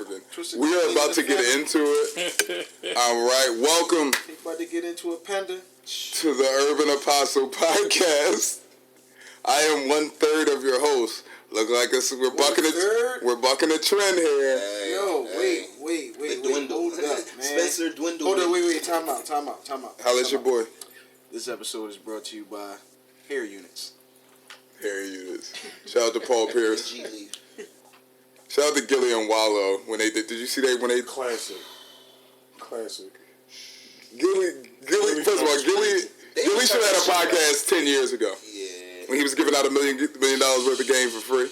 We are about to get into it. All right, welcome. About to get into a panda to the Urban Apostle Podcast. I am 1/3 of your host. Look like we're bucking a trend here. Hey, wait. Hold up, man. Spencer dwindled. Hold on, wait. Time out. How's your boy? This episode is brought to you by Hair Units. Hair Units. Shout out to Paul Pierce. Shout out to Gilly and Wallow when they did. Did you see that when they classic? Gilly. First of all, Gilly should have had a podcast 10 years ago. Yeah. When he was giving out $1 million worth of game for free.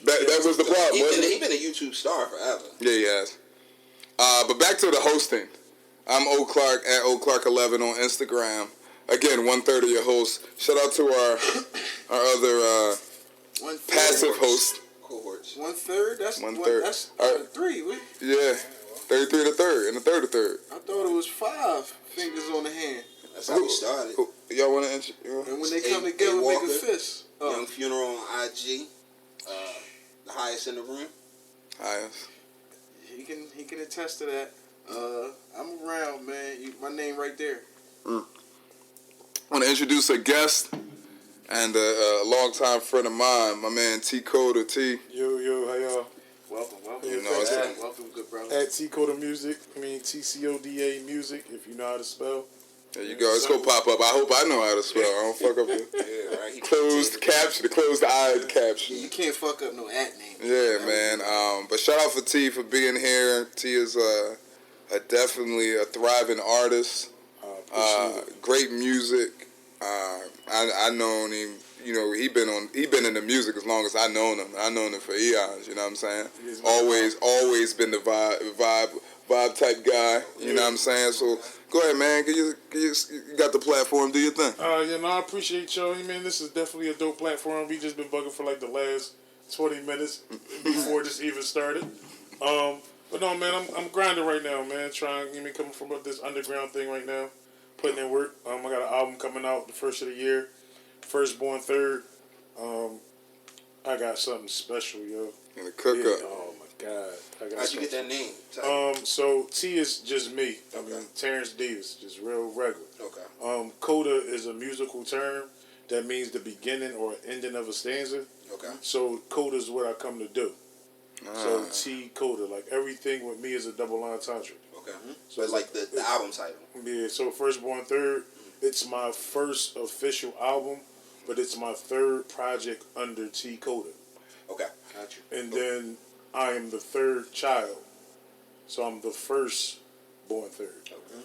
That was the problem. He's been a YouTube star forever. Yeah, he has. But back to the hosting. I'm O Clark at O Clark11 on Instagram. Again, 1/3 of your hosts. Shout out to our other passive host. Cohorts. 1/3. That's 1/3. That's 3. Yeah, 33 to third, and the third to third. I thought it was 5 fingers on the hand. That's how we started. Y'all want to? And when they come together, make a fist. Young Funeral on IG. The highest in the room. Highest. He can attest to that. I'm around, man. My name right there. I want to introduce a guest and a longtime friend of mine, my man T-Coda. T. Yo, how y'all? Welcome. You know, welcome, good brother. At T-Coda Music, TCODA Music, if you know how to spell. There you go. It's going to pop up. I hope I know how to spell. I don't fuck up the closed eyed caption. You can't fuck up no at name. Yeah, man. But shout out for T for being here. T is definitely a thriving artist. Great music. I known him. You know, he been in the music as long as I known him. I known him for eons. You know what I'm saying? Always been the vibe type guy. You know what I'm saying? So go ahead, man. You got the platform. Do your thing. I appreciate y'all. Man, this is definitely a dope platform. We just been bugging for like the last 20 minutes before this even started. But no, man, I'm grinding right now, man. Coming from this underground thing right now, putting in work. I got an album coming out the first of the year, Firstborn Third. I got something special, yo. In the cook up. Oh my God. How'd you get that name? So T is just me. I mean, Terrence Davis, just real regular. Okay. Coda is a musical term that means the beginning or ending of a stanza. Okay. So coda is what I come to do. So T-Coda, like everything with me is a double entendre. Okay. So it's like the album title. Yeah, so Firstborn Third, it's my first official album, but it's my third project under T-Coda. Okay. Gotcha. And then I am the third child. So I'm the first born third. Okay.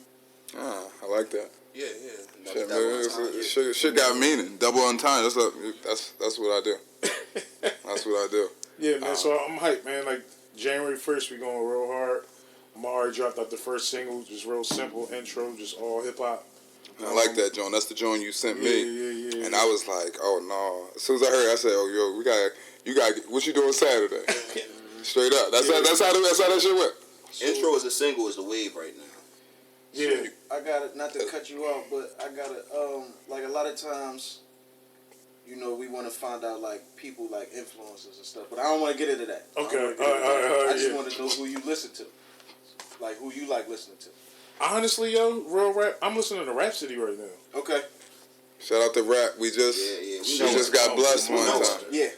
I like that. Yeah. Shit got meaning. Double entendre. That's what I do. That's what I do. Yeah, man. So I'm hyped, man. Like January 1st, we going real hard. I already dropped out the first single, just real simple intro, just all hip hop. I like that joint. That's the joint you sent me. Yeah. And I was like, oh no. As soon as I heard it, I said, oh yo, you got what you doing Saturday? Straight up. That's how that shit went. Intro as a single is the wave right now. Yeah. I got not to cut you off, but I got to like a lot of times, you know, we want to find out like people like influencers and stuff, but I don't want to get into that. Okay. I just want to know who you listen to, like who you like listening to. Honestly, yo, real rap. I'm listening to Rhapsody right now. Okay. Shout out to Rap. We just got blessed one time. Yeah.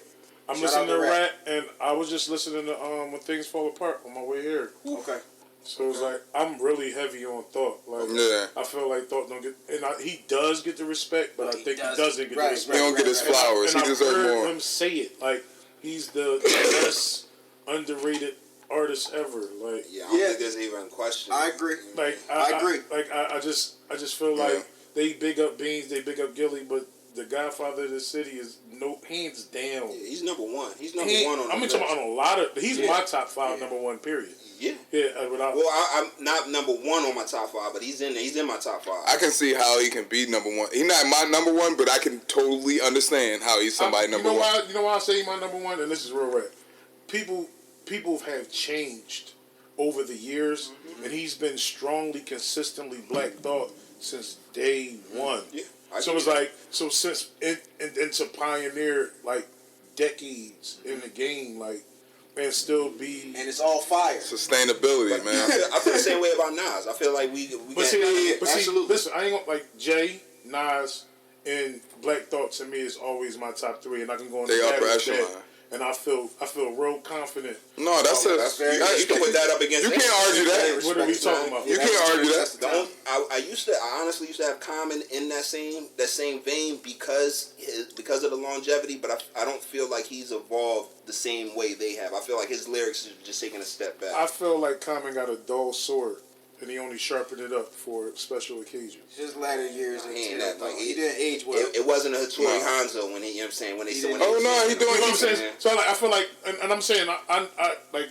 I'm listening to Rap, and I was just listening to When Things Fall Apart on my way here. Okay. So it's like I'm really heavy on Thought. Like I feel like Thought don't get, and he does get the respect, but I think he doesn't get the respect. He don't get his flowers. He deserves more. I've heard him say it like he's the best underrated artist ever. Like I don't think there's even a question. I agree. Like I agree. I just feel like they big up Beans, they big up Gilly, but the Godfather of the city is no hands down. Yeah, he's number one. He's number one on the list. talking about on a lot of. He's my top 5 number one. Period. Yeah. Well, I'm not number one on my top 5, but he's in there. He's in my top 5. I can see how he can be number one. He's not my number one, but I can totally understand how he's somebody number one. You know why I say he's my number one? And this is real rap. People have changed over the years, and he's been strongly, consistently Black Thought since day one. Yeah. So it's like, since and to pioneer like decades in the game, like and still be. And it's all fire. Sustainability, man. I feel the same way about Nas. I feel like we But see, absolutely. listen, I ain't gonna like Jay, Nas, and Black Thought to me is always my top 3, and I can go on They the upper battle with echelon. that. And I feel real confident. No, that's very. You can put that up against. You can't argue that. What are we talking about? You can't argue that. I honestly used to have Common in that same vein because of the longevity, but I don't feel like he's evolved the same way they have. I feel like his lyrics are just taking a step back. I feel like Common got a dull sword, and he only sharpened it up for special occasions. His latter years, He didn't age well. It wasn't a Hattori Hanzo when he, you know what I'm saying, when they he doing. You know what I'm saying? So like, I feel like, and I'm saying, I like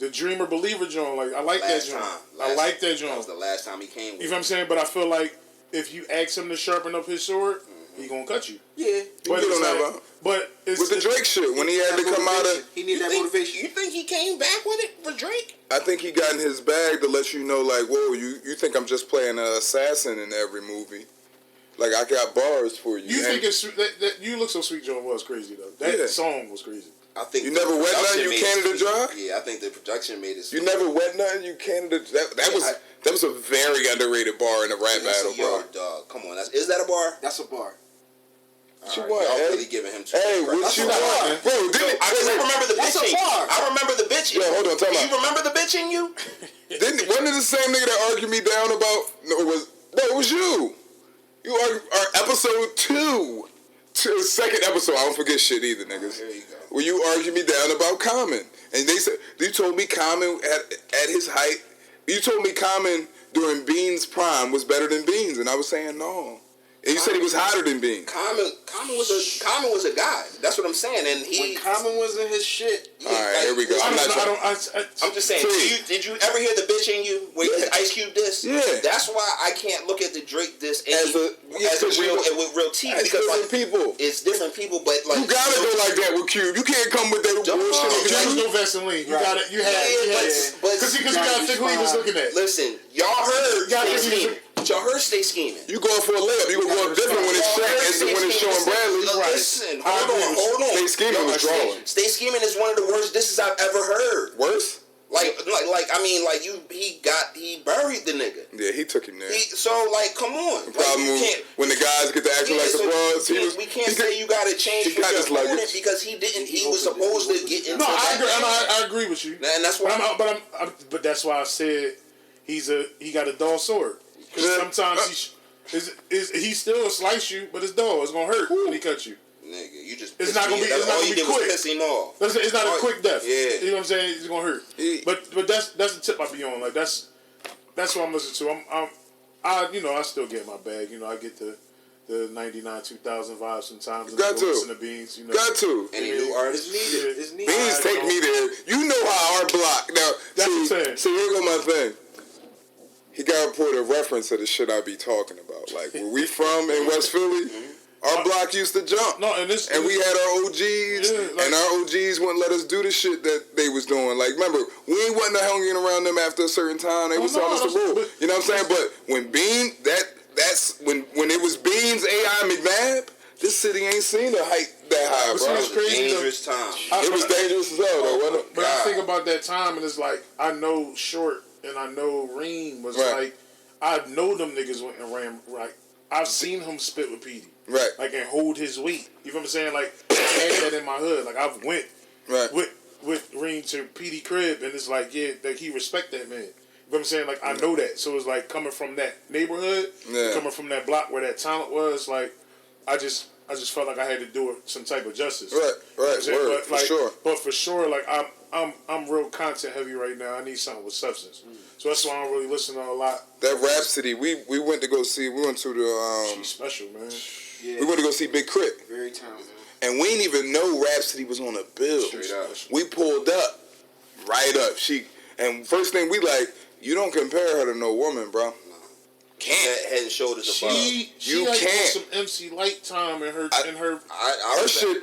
the Dreamer Believer joint. Like I like that joint. I like that joint. That was the last time he came. You know what I'm saying? But I feel like if you ask him to sharpen up his sword, he gonna cut you. Yeah, But it's with the Drake shit when he had to come out of. He needed that motivation. You think he came back with it for Drake? I think he got in his bag to let you know, like, whoa, you think I'm just playing an assassin in every movie? Like, I got bars for you. You think it's that You Look So Sweet joint was crazy though. That song was crazy. I think you never wet nothing, you Canada Dry? Yeah, I think the production made it sweet. You never wet nothing, you Canada. That was a very underrated bar in a rap battle, bro. Dog, come on, is that a bar? That's a bar. What you want? Y'all really giving him too much what you want? Bro, I remember the bitch in you. I remember the bitch in you. Yo, hold on, tell me. You remember the bitch in you? Wasn't it the same nigga that argued me down about? No, it was you. You are episode 2. Second episode. I don't forget shit either, niggas. There you go. Where you argued me down about Common, and they said you told me Common at his height. You told me Common during Beans' prime was better than Beans, and I was saying no. And you said he was hotter than Beans. Common was a guy. That's what I'm saying. And when Common was in his shit. All right, here we go. I'm just saying. Did you ever hear the bitch in you? Where Ice Cube diss? Yeah. That's why I can't look at the Drake diss with real teeth, because different people. It's different people, but like you gotta go like that with Cube. You can't come with that bullshit. There's no Vaseline. You got it. You had because you gotta think who he was looking at. Listen, y'all heard. Y'all heard Stay Scheming. You going for a layup. You gonna go up different when it's Shaq and when it's Sean Bradley. Listen, hold on. Stay Scheming was drawing. Stay Scheming is one of the worst disses I've ever heard. Worse? He buried the nigga. Yeah, he took him there. Come on. The problem when the guys get to acting like the bros, we can't say you gotta change for your opponent because he didn't. He was supposed to get into. No, I agree with you. And that's why. But that's why I said he got a dull sword. Because sometimes he still slice you, but it's dull. It's gonna hurt when he cuts you. Nigga, you just. It's not gonna be. It's not gonna be quick. Piss him off. It's not a quick death. Yeah. You know what I'm saying? It's gonna hurt. But that's the tip I be on. Like that's what I'm listening to. I still get my bag. I get the 99 2000 vibes sometimes. Got to listen to Beans. Got to. Any new artists needed? It's needed. Beans take me there. You know how our block now. That's what I'm saying. See, here go my thing. He got to put a reference to the shit I be talking about. Like, where we from in West Philly, our block used to jump. No, and we had our OGs, and our OGs wouldn't let us do the shit that they was doing. Like, remember, we wasn't hanging around them after a certain time. They was telling us the rule. You know what I'm saying? But when Bean, that's when it was Beans, AI, McNabb, this city ain't seen a height that high, bro. It was crazy. Dangerous time. It was dangerous as hell, though, wasn't it? But I think about that time, and it's like, I know Short and I know Reem was like, I know them niggas went and ran right. I've seen him spit with Petey. Right. Like, and hold his weight. You know what I'm saying? Like, I had that in my hood. Like, I've went with Reem to Petey crib, and it's like, yeah, like, he respect that man. You know what I'm saying? Like, I know that. So it's like, coming from that neighborhood, coming from that block where that talent was, like, I just felt like I had to do it some type of justice. Right. You know Word, for sure. But for sure, like, I'm real content heavy right now. I need something with substance. So that's why I don't really listen to a lot. That Rhapsody, we went to go see. We went to the. She's special, man. Yeah. We went to go see Big Crit. Very talented. And we didn't even know Rhapsody was on a bill. We pulled up, right up. And first thing we like, you don't compare her to no woman, bro. Can't head and shoulders above. She like can't. Some MC Light time in her. Her shit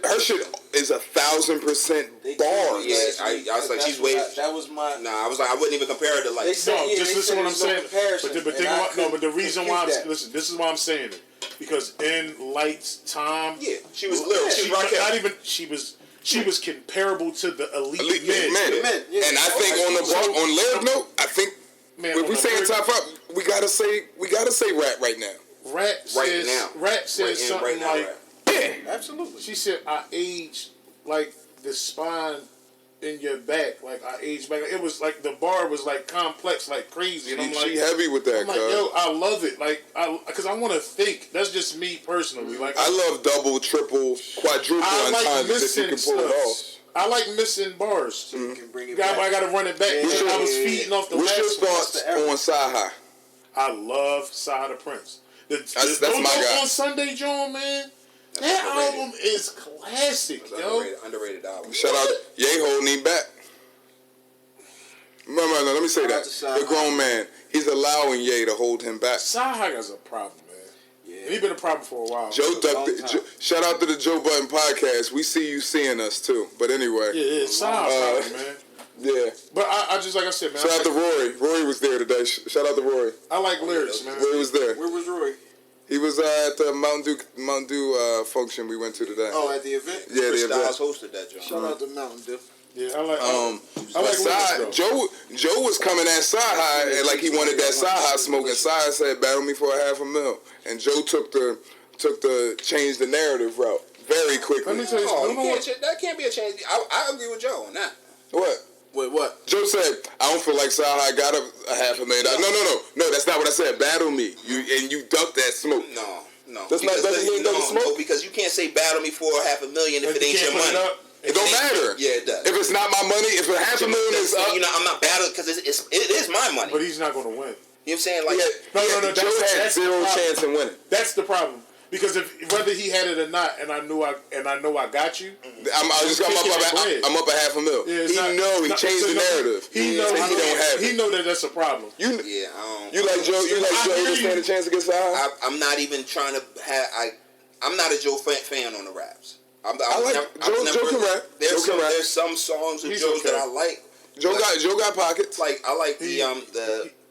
is 1,000% bars. Yeah, I was like, she's way. That was my. Nah, I was like, I wouldn't even compare her to like. Just listen to what I'm saying. But the reason why listen, this is why I'm saying it, because in Light's time, she was little. She she was comparable to the elite men. Men, yeah. And I think on lyric note, I think Man, when we saying top 5, we gotta say rap right now. Rap says something like, Yeah, Absolutely. she said, I aged like the spine in your back, like I aged back. It was like the bar was like complex, like crazy. And I'm like, she heavy with that. I'm like, yo, I love it, like, because I want to think. That's just me personally. Like, I love double, triple, quadruple I like times if you missing can pull it off. stuff. I like missing bars. So you can bring it I back. got to run it back. Yeah, I was feeding off the What's your last one. thoughts on Sci-Hi? I love Side of Prince. That's my guy. On Sunday, John, man. That album is classic, yo. Underrated album. Shout out, Ye holding him back. No, let me say Shout out that. to Sci-Hi. The grown man, he's allowing Ye to hold him back. Sci-Hi has a problem, man. Yeah. And he been a problem for a while. Joe ducked it. time. Shout out to the Joe Button podcast. We see you seeing us too. But anyway, Yeah, Sci-Hi problem, man. yeah. But I just, like I said, man. Shout out to Rory. Rory was there today. Shout out to Rory. I like lyrics, man. Rory was there. Where was Roy? He was at the Mountain Dew function we went to today. Oh, at the event? Yeah, the event. Styles hosted that joint. Shout out to Mountain Dew. Yeah, I like But lyrics, though. Joe was coming at Sci-Hi and like he wanted that Sci-Hi smoke, and Sci-Hi said, "Battle me for $500,000." And Joe took the change the narrative route very quickly. Let me tell you Oh, something. that can't be a change. I agree with Joe on that. What? Wait, what? Joe said, "I don't feel like Sci-Hi got a $500,000." No, that's not what I said. Battle me, you ducked that smoke. No. That's not doesn't mean doesn't smoke. No, because you can't say battle me for $500,000 if it ain't your money. It don't matter. Yeah, it does. If it's not my money, if $500,000 is up, I'm not battling because it is my money. But he's not going to win. You know what I'm saying? Like, No, Joe had that's zero the problem. chance in winning. That's the problem. Because if whether he had it or not, and I know I got you, I'm up $500,000. Yeah, He changed the narrative. He know he don't have He it. know that that's a problem. You like Joe to stand a chance against Sci-Hi? I'm not even trying to have. I'm not a Joe fan on the raps. Joe can rap. There's some songs of Joe's that I like. Joe got pockets. Like I like the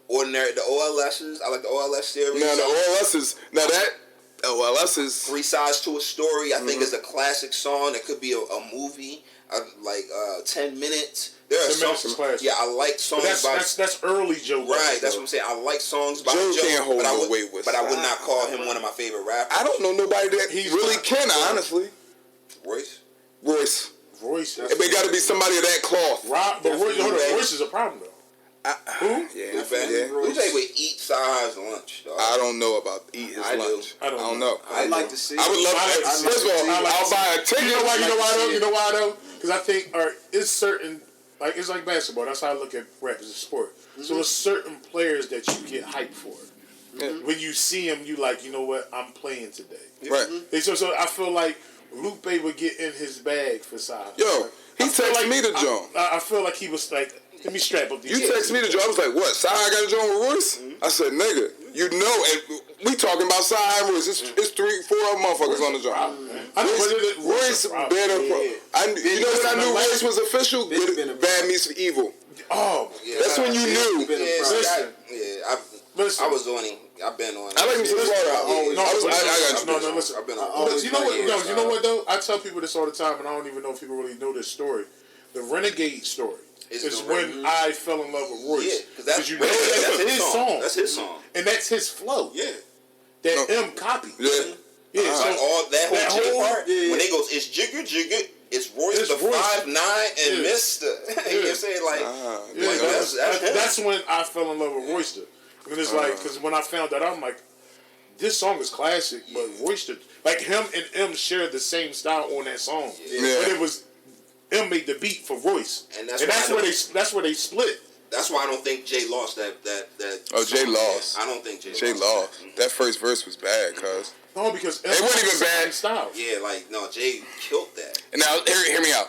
ordinary, the OLSs. I like the OLS series. Now the OLS is 3 Sides to a Story. I think is a classic song. That could be a movie. 10 minutes. There are 10 minutes is songs. classic. Yeah, I like songs. That's early Joe. Right, that's what I'm saying. I like songs by Joe Joe, can't hold but no weight with but I would not Sci-Hi. call him one of my favorite rappers. I don't know nobody that really can, honestly. Royce. Royce. It got to be somebody of that cloth. But Royce is a problem though. Who? Yeah. Who they would eat Sci-Hi's lunch, dog? I don't know about eat his lunch. I don't know. I'd like to see. I would love. First of all, I'll buy a ticket. You know why though? Because I think it's certain, like it's like basketball. That's how I look at rap as a sport. So there's certain players that you get hyped for. When you see them, you like, you know what? I'm playing today. Right. So I feel like Lupe would get in his bag for Sci-Hi. Yo, he texted me to Joan. I feel like he was like, let me strap up these. You text me to Joe. I was like, what? Sci-Hi got a joint with Royce? I said, nigga, you know, and we talking about Sci-Hi and Royce. It's 3-4 motherfuckers on the joint. Royce better. You know when I knew Royce was official? Bad Meets Evil. Oh, Yeah, that's when you knew. I was on him. I've been on him. I like him since Florida. Listen. I've been on him. You know what though? I tell people this all the time, and I don't even know if people really know this story. The Renegade story is when I fell in love with Royce. Yeah, because you know that's his song. That's his song. And that's his flow. Yeah. That M copied. Yeah. So all that whole jigger part, when they goes, it's jigger, it's Royce the 5'9" and Mister. You know what I'm saying? That's when I fell in love with Royster. And it's like, because when I found that, I'm like, this song is classic, but Royster, like him and M shared the same style on that song. Yeah. But it was M made the beat for Royce, and that's where they split. That's why I don't think Jay lost that. Oh, Jay lost. I don't think Jay lost. That first verse was bad, cuz. No, because it wasn't even bad. Style. Yeah, Jay killed that. And now, hear me out.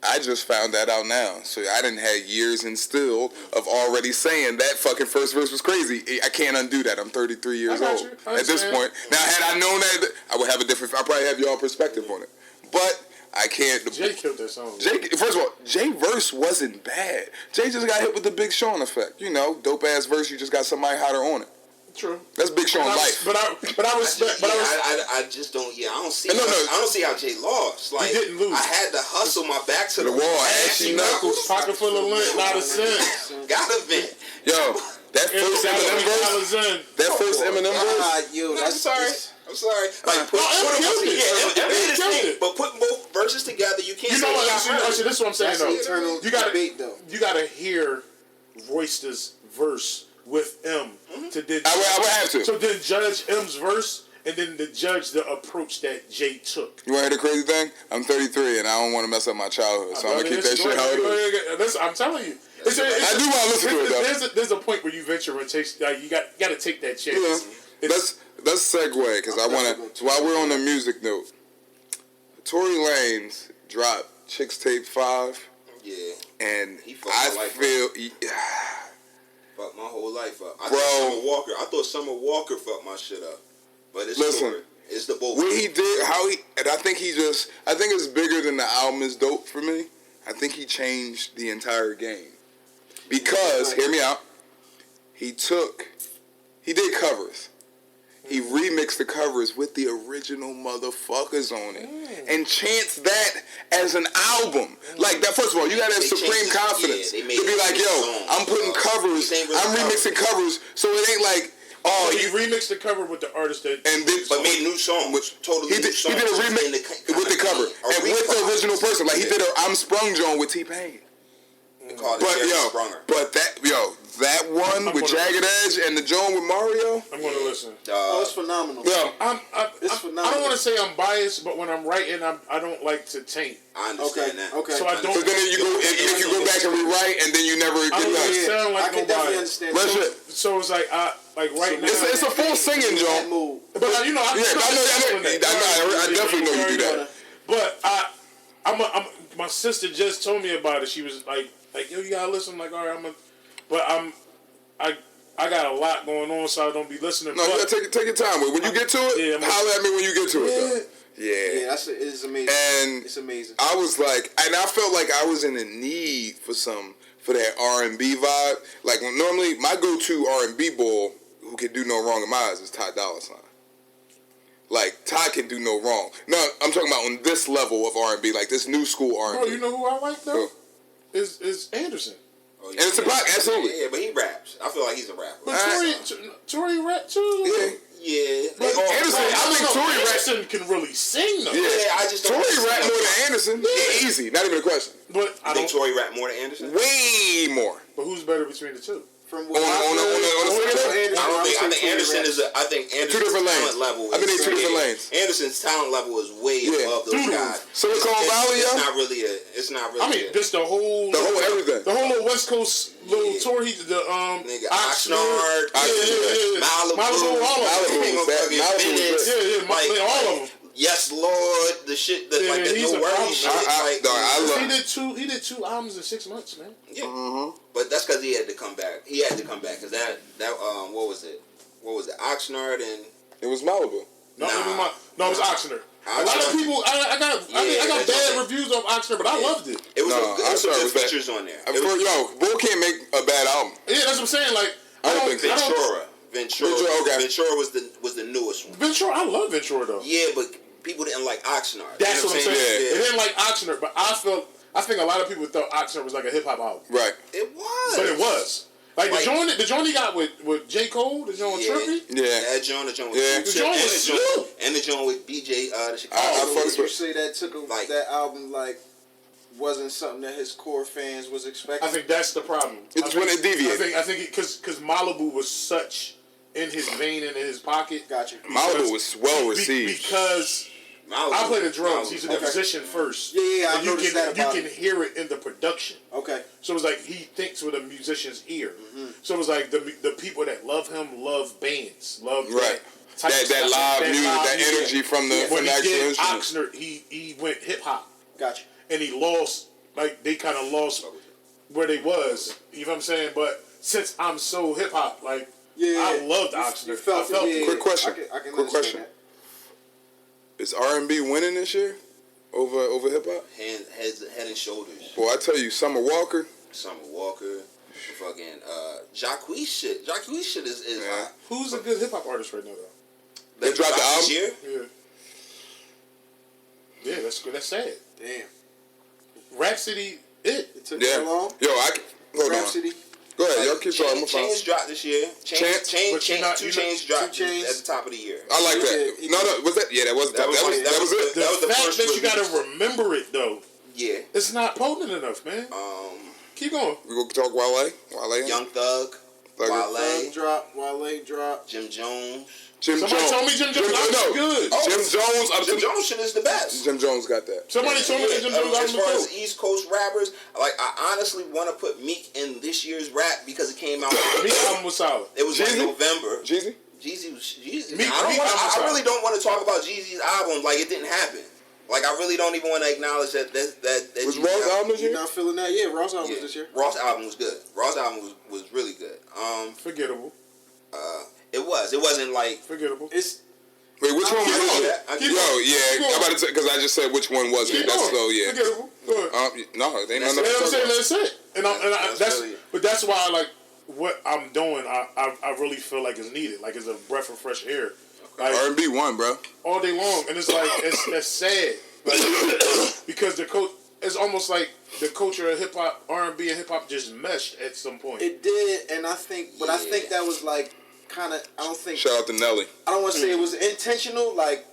I just found that out now. So I didn't have years instilled of already saying that fucking first verse was crazy. I can't undo that. I'm 33 years old at this point. Now, had I known that, I would have a different. I probably have y'all perspective on it. But I can't. Jay killed that song. First of all, Jay verse wasn't bad. Jay just got hit with the Big Sean effect. You know, dope ass verse. You just got somebody hotter on it. True. That's Big Sean life. But I respect. I just don't. Yeah, I don't see. No. I don't see how Jay lost. Like, he didn't lose. I had to hustle my back to the wall. Ashy knuckles. Pocket full of lint, not a cent. Gotta vent. Yo, that first Eminem verse. That first Eminem verse. I'm sorry. Like, but putting both verses together, you can't. You know what? This is what I'm saying though. You gotta hear Royster's verse with M to then. I would have to. So then judge M's verse and then to judge the approach that Jay took. You want to hear the crazy thing? I'm 33 and I don't want to mess up my childhood, so I'm gonna keep that shit how it is. I'm telling you. I do want to listen to it though. There's a point where you venture and take. You got to take that chance. Yeah. Let's segue because I want to. So while we're on the music note, Tory Lanez dropped Chicks Tape 5. Yeah. And I feel. Fucked my whole life up. I thought Summer Walker fucked my shit up. But it's Tory. It's the both. What he did, and I think it's bigger than the album is dope for me. I think he changed the entire game. Because, hear me out, he did covers. He remixed the covers with the original motherfuckers on it. And chanced that as an album. Like that, first of all, you gotta have supreme confidence. To be like, yo, I'm putting covers, I'm remixing covers, so it ain't like, oh, he remixed the cover with the artist that but made new songs. He did a remix with the cover and with the original person. Like he did a I'm Sprung Joan with T-Pain. But that one with Jagged Edge and the Joan with Mario. I'm gonna listen. It's phenomenal. Yeah, it's phenomenal. I don't want to say I'm biased, but when I'm writing, I don't like to taint. I understand that. Okay. So I don't. But then if you go back and rewrite, and then you never get done. Sound like I can definitely understand. So it's like right now. It's a full singing joint. But I definitely know you do that. But my sister just told me about it. She was like, yo, you gotta listen. I'm like, all right, I got a lot going on, so I don't be listening. No, you gotta take your time with it. When you get to it, holler at me when you get to it, though. Yeah, it's amazing. And it's amazing. I was like, and I felt like I was in a need for that R&B vibe. Like normally, my go-to R&B boy who can do no wrong in my eyes is Ty Dolla $ign. Like Ty can do no wrong. No, I'm talking about on this level of R&B, like this new school R&B. Bro, you know who I like though? Is Anderson. Oh, and it's a block, absolutely. Yeah, but he raps. I feel like he's a rapper. But Tory rap too. Yeah. But Anderson, I think Tory Anderson can really sing though. Yeah, I just Tory rap more than Anderson. Yeah, easy, not even a question. But I think Tory rap more than Anderson. Way more. But who's better between the two? On the I think Anderson is two different lanes. Level. I think they're two different lanes. Anderson's talent level is way above those guys. Silicon Valley, It's not really. I mean, just the whole everything. The whole little West Coast little tour. He did the Oxnard, Malibu, all of them. Yes, Lord, the shit that like the no worry shit. He did two albums in 6 months, man. Yeah, but that's because he had to come back. Because that what was it? Oxnard and it was Malibu. No, it was Oxnard. A lot of people, I got bad reviews of Oxnard, but I loved it. It was some good features on there. Bull can't make a bad album. Yeah, that's what I'm saying. Like I don't think Ventura was the newest one. Ventura, I love Ventura though. Yeah, but people didn't like Oxnard. That's what I'm saying. Yeah. They didn't like Oxnard, but I think a lot of people thought Oxnard was like a hip hop album. Right. It was. But it was. Like the joint he got with J. Cole, the joint with Trippy. Yeah. That joint, the joint with and the joint with BJ the Chicago. You say that took that album wasn't something that his core fans was expecting. I think that's the problem. It's when it deviated. I think because Malibu was such in his vein and in his pocket. Gotcha. Malibu was well received because I play the drums. He's in the position first. Yeah, I noticed that about you can hear it in the production. Okay. So it's like he thinks with a musician's ear. Mm-hmm. So it's like the people that love him love bands, love that live music, that energy from the when actual he did instruments. Oxnard, he went hip hop. Gotcha. And he lost, they kind of lost where they was. You know what I'm saying? But since I'm so hip hop, I loved Oxnard. I felt it. Quick question. Quick question. Is R&B winning this year over hip hop? Head and shoulders. Well, I tell you, Summer Walker. Fucking Jacquees shit. Jacquees shit is hot. Who's a good hip hop artist right now though? They dropped the album this year? Yeah, that's good. That's sad. Damn. Rhapsody, It took so long. Yo, hold Rhapsody. on. Go ahead, y'all keep talking. Chains dropped this year. Two Chains dropped at the top of the year. I like that. No, was that? Yeah, that was it. The fact that you gotta remember it though. Yeah. It's not potent enough, man. Keep going. We gonna talk Wale. Young Thug. Wale drop. Jim Jones. Somebody told me Jim Jones was good. Jim Jones. Jim Jones shit is the best. Jim Jones got that. Somebody told me that Jim Jones as far was as good. East Coast rappers, like I honestly want to put Meek in this year's rap because it came out. Meek album was solid. It was like November. Jeezy was Jeezy. Meek I really don't want to talk about Jeezy's album like it didn't happen. Like I really don't even want to acknowledge that was Ross album this year? You're not feeling that? Yeah, Ross album was this year. Ross album was good. Ross album was really good. Forgettable. It was. It wasn't like forgettable. Wait, which one was it? Keep I'm about to say because I just said which one was it. That's so yeah. Forgettable. Go ahead. No, they ain't nothing. That's it. But that's why I like what I'm doing. I really feel like it's needed. Like it's a breath of fresh air. Like, R&B won, bro. All day long, and it's like that's sad. Like, because it's almost like the culture of hip hop, R&B, and hip hop just meshed at some point. It did, and I think that was like kind of. I don't think. Shout out to Nelly. I don't want to say it was intentional. Like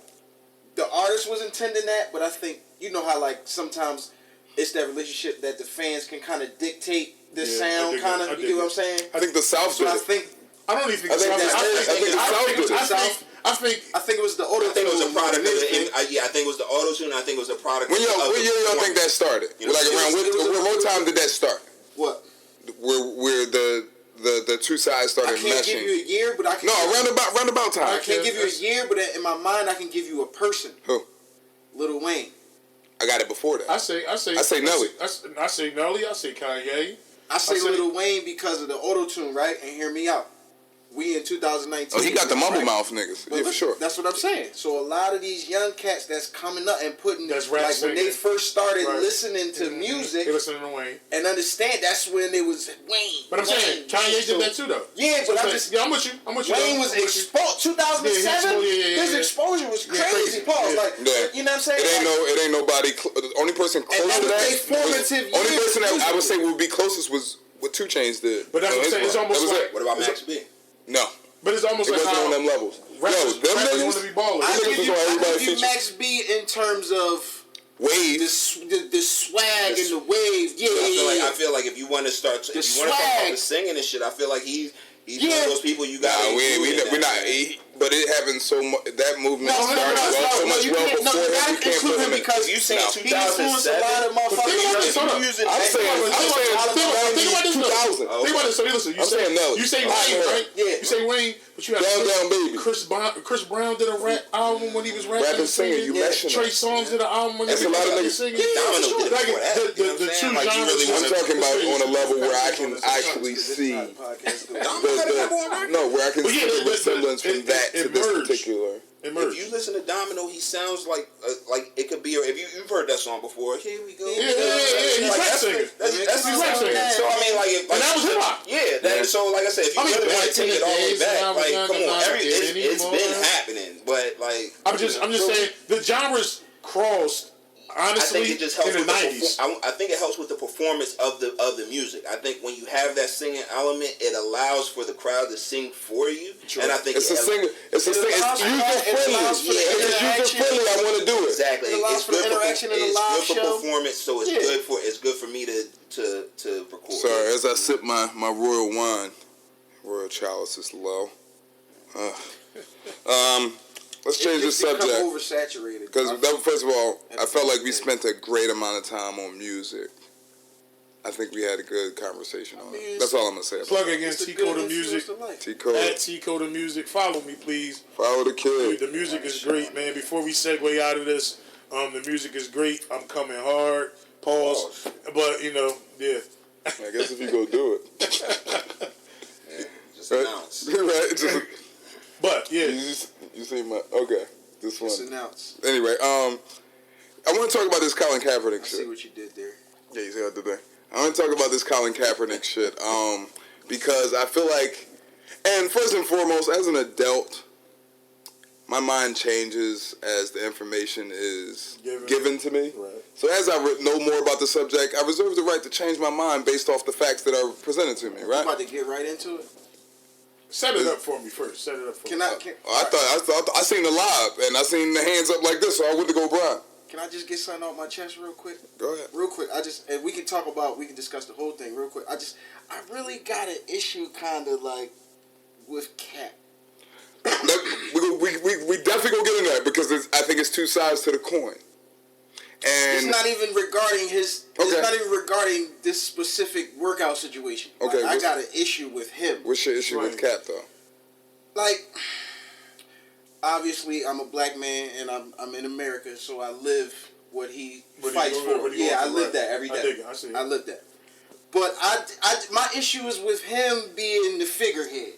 the artist was intending that, but I think you know how like sometimes it's that relationship that the fans can kind of dictate the sound. Kind of, you get what I'm saying? I think the South did it. I don't even think I think the South did it. I think it was the auto. I think it was a product of the. I think it was the auto tune. I think it was a product. What year y'all think that started? You know, like around what time did that start? What? Where the two sides started meshing. I can't give you a year, but I can. No, round about time. I can't give you a year, but in my mind, I can give you a person. Who? Lil Wayne. I got it before that. I say Nelly. I say Nelly. I say Kanye. I say Lil Wayne because of the auto tune, right? And hear me out. We in 2019. Oh, he got the mumble mouth niggas. Yeah, for sure. That's what I'm saying. So a lot of these young cats that's coming up and putting that's like singing. when they first started listening to music, they listening to Wayne and understand that's when it was Wayne. But I'm saying Kanye did that too, though. Yeah, but I'm with you. Wayne was exposed 2007. His exposure was crazy. Pause. Like you know what I'm saying? It ain't nobody. The only person close to that. Only person that I would say would be closest was what 2 Chainz did. But that's what I'm saying. It's almost like what about Max B? No. But it's almost like how on them levels. Rappers want to be ballers. I give you Max B in terms of wave, the swag and the wave. Yeah, I feel like if you want to start, if you want to talk about the singing and shit, I feel like he's one of those people you got. We're not. But it happened so much. That movement started so much well before him. You can't put him because you saying 2007. A lot of motherfuckers. I'm saying 2000. Think about this. So listen, you say Wayne, right? Yeah. You say Wayne, but you have Down Baby. Chris Brown did a rap album when he was rapping. Singing. You mentioned Trey Songz did an album when he was singing. The two genres. I'm talking about on a level where I can actually see where I can see the resemblance from that to this particular. If you listen to Domino, he sounds like it could be. If you've heard that song before, here we go. Yeah. He's rap singing. That's rap singing. So I mean, and that was hip hop. Yeah. So like I said, if you really want to take it all the way back, like come on, it's been happening. But like, I'm just saying the genres crossed. Honestly, I think it just helps in the 90s. I think it helps with the performance of the music. I think when you have that singing element, it allows for the crowd to sing for you. True. And I think it's user-friendly. It's user-friendly. I want to do it. Exactly. It's good for interaction in a live show. It's good for performance, so it's good for me to record. Sorry, as I sip my royal wine, royal chalice is low. Let's change the subject. Oversaturated. Because first of all, I felt like we spent a great amount of time on music. I think we had a good conversation on it. That's all I'm gonna say. Plug against T-Coda Music. T-Coda. At T-Coda Music. Follow me, please. Follow the kid. Dude, the music is great, man. Before we segue out of this, the music is great. I'm coming hard. Pause. But yeah. I guess if you go do it. Just announce. Right. But yeah. You see my this one. Just announce. Anyway, I want to talk about this Colin Kaepernick shit. I see what you did there. Yeah, you see what I did there. I want to talk about this Colin Kaepernick shit. Because I feel like, and first and foremost, as an adult, my mind changes as the information is given to me. Right. So as I know more about the subject, I reserve the right to change my mind based off the facts that are presented to me, right? I'm about to get right into it. Set it up for me first. Set it up for me. I seen the live, and I seen the hands up like this, so I went to go Brian. Can I just get something off my chest real quick? Go ahead. Real quick. And we can discuss the whole thing real quick. I really got an issue kind of like with Cap. We definitely gonna get in that because I think it's two sides to the coin. And it's not even regarding it's not even regarding this specific workout situation. Okay, I got an issue with him. What's your issue with Cap though? Like, obviously, I'm a black man and I'm in America, so I live what he fights for. I live that every day. I dig it. I see it. I live that. But my issue is with him being the figurehead.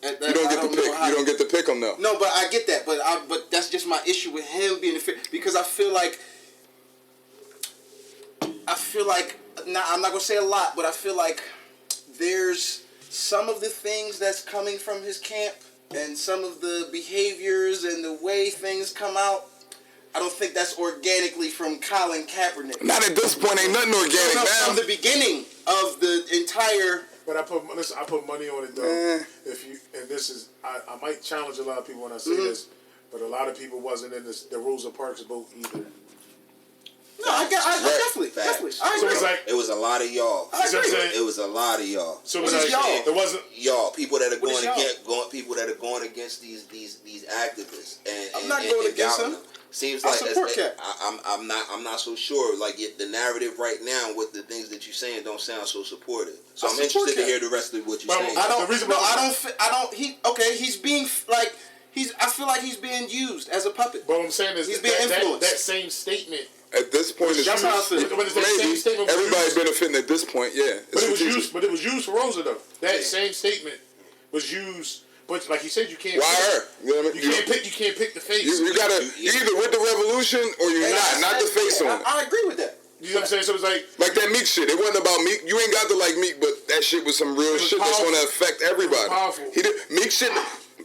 You don't get the pick. You don't get to pick him though. No, but I get that. But that's just my issue with him being the figurehead because I feel like I'm not gonna say a lot, but I feel like there's some of the things that's coming from his camp and some of the behaviors and the way things come out. I don't think that's organically from Colin Kaepernick. Not at this point. Ain't nothing organic, man. From the beginning of the entire. But I put money on it though. I might challenge a lot of people when I say this, but a lot of people wasn't in the Rosa Parks boat either. No, I definitely. I agree. So it's like, it was a lot of y'all. I agree. It was a lot of y'all. So it was like y'all. It wasn't y'all. People that are people that are going against these activists. And I'm not going against them. Seems I like support Cap. I'm not so sure. Like the narrative right now with the things that you're saying don't sound so supportive. So I'm interested to hear the rest of what you're saying. He's being like I feel like he's being used as a puppet. But what I'm saying is he's being influenced. That same statement. At this point, it's that's how I feel. Maybe everybody benefiting at this point, yeah. But it was used for Rosa though. That same statement was used. But like you said, you can't. Why her? You know what I mean? You can't pick the face. You either with the revolution or you're not the face on it. I agree with that. You know what I'm saying? So it's like that Meek shit. It wasn't about Meek. You ain't got to like Meek, but that shit was some real shit that's going to affect everybody. Meek shit.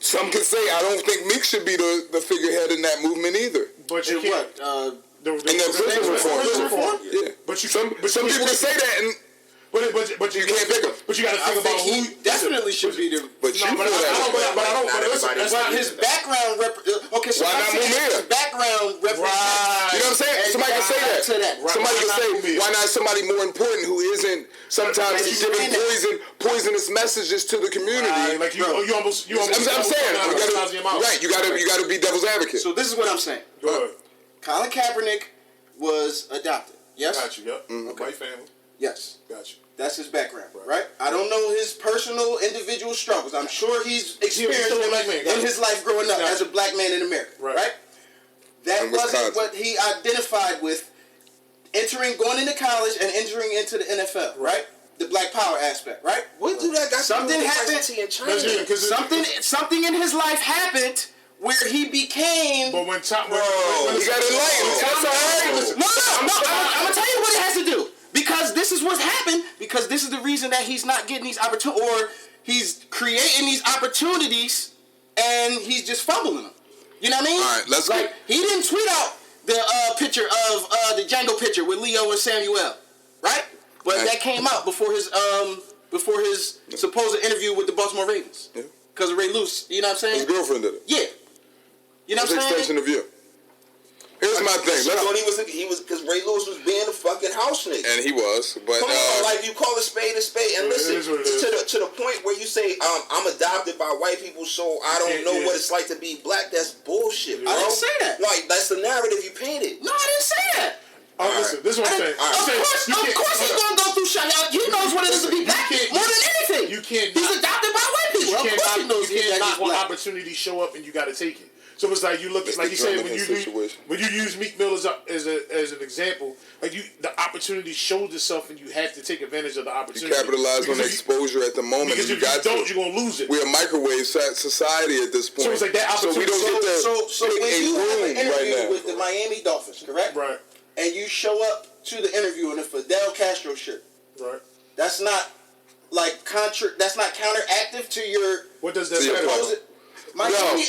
Some can say I don't think Meek should be the figurehead in that movement either. But you can't. And the prison reform. Yeah. But some people can say that and. But you can't pick him. But you got to think about who definitely should be the. But I don't. Well, his background okay, so why not his background represents. Right. You know what I'm saying? Somebody can say that. Somebody can say why not somebody more important who isn't sometimes he's giving poisonous messages to the community. Like you almost. I'm saying you got to be devil's advocate. So this is what I'm saying. Go ahead. Colin Kaepernick was adopted. Yes. Got you. Yep. Okay. White family. Yes. Got you. That's his background, right? I don't know his personal individual struggles. I'm sure he's experienced them in his life growing up as a black man in America, right? That wasn't what he identified with going into college and entering into the NFL, right? The black power aspect, right? What do that got something happened in China? Something in his life happened where he became. But when he got enlightened. No. I'm gonna tell you what it has to do. Because this is what's happened. Because this is the reason that he's not getting these opportunities, or he's creating these opportunities, and he's just fumbling them. You know what I mean? All right, he didn't tweet out the picture of the Django picture with Leo and Samuel, right? But that came out before his supposed interview with the Baltimore Ravens. Yeah. Because of Ray Lewis. You know what I'm saying? His girlfriend did it. Yeah. You know what I'm saying? Extension of you. Here's my thing. He was because Ray Lewis was being a fucking house nigga. And he was, but come on, like you call a spade, and listen to the point where you say I'm adopted by white people, so I don't know what it's like to be black. That's bullshit, bro. I didn't say that. Like that's the narrative you painted. No, I didn't say that. Listen, this is what I'm saying. Of course he's gonna go through shit. He knows what it is to be black more than anything. He's adopted by white people. Of course he knows you can't not when opportunities show up and you got to take it. So it's like you look at, like you said, when you use Meek Mill as an example, like the opportunity shows itself and you have to take advantage of the opportunity. You capitalize on the exposure at the moment. Because if you don't, you're gonna lose it. We're a microwave society at this point. So it's like that opportunity. So we don't get to so when you have an interview with the Miami Dolphins, correct? Right. And you show up to the interview in a Fidel Castro shirt. Right. That's not like that's not counteractive to your. What does that matter? Miami Miami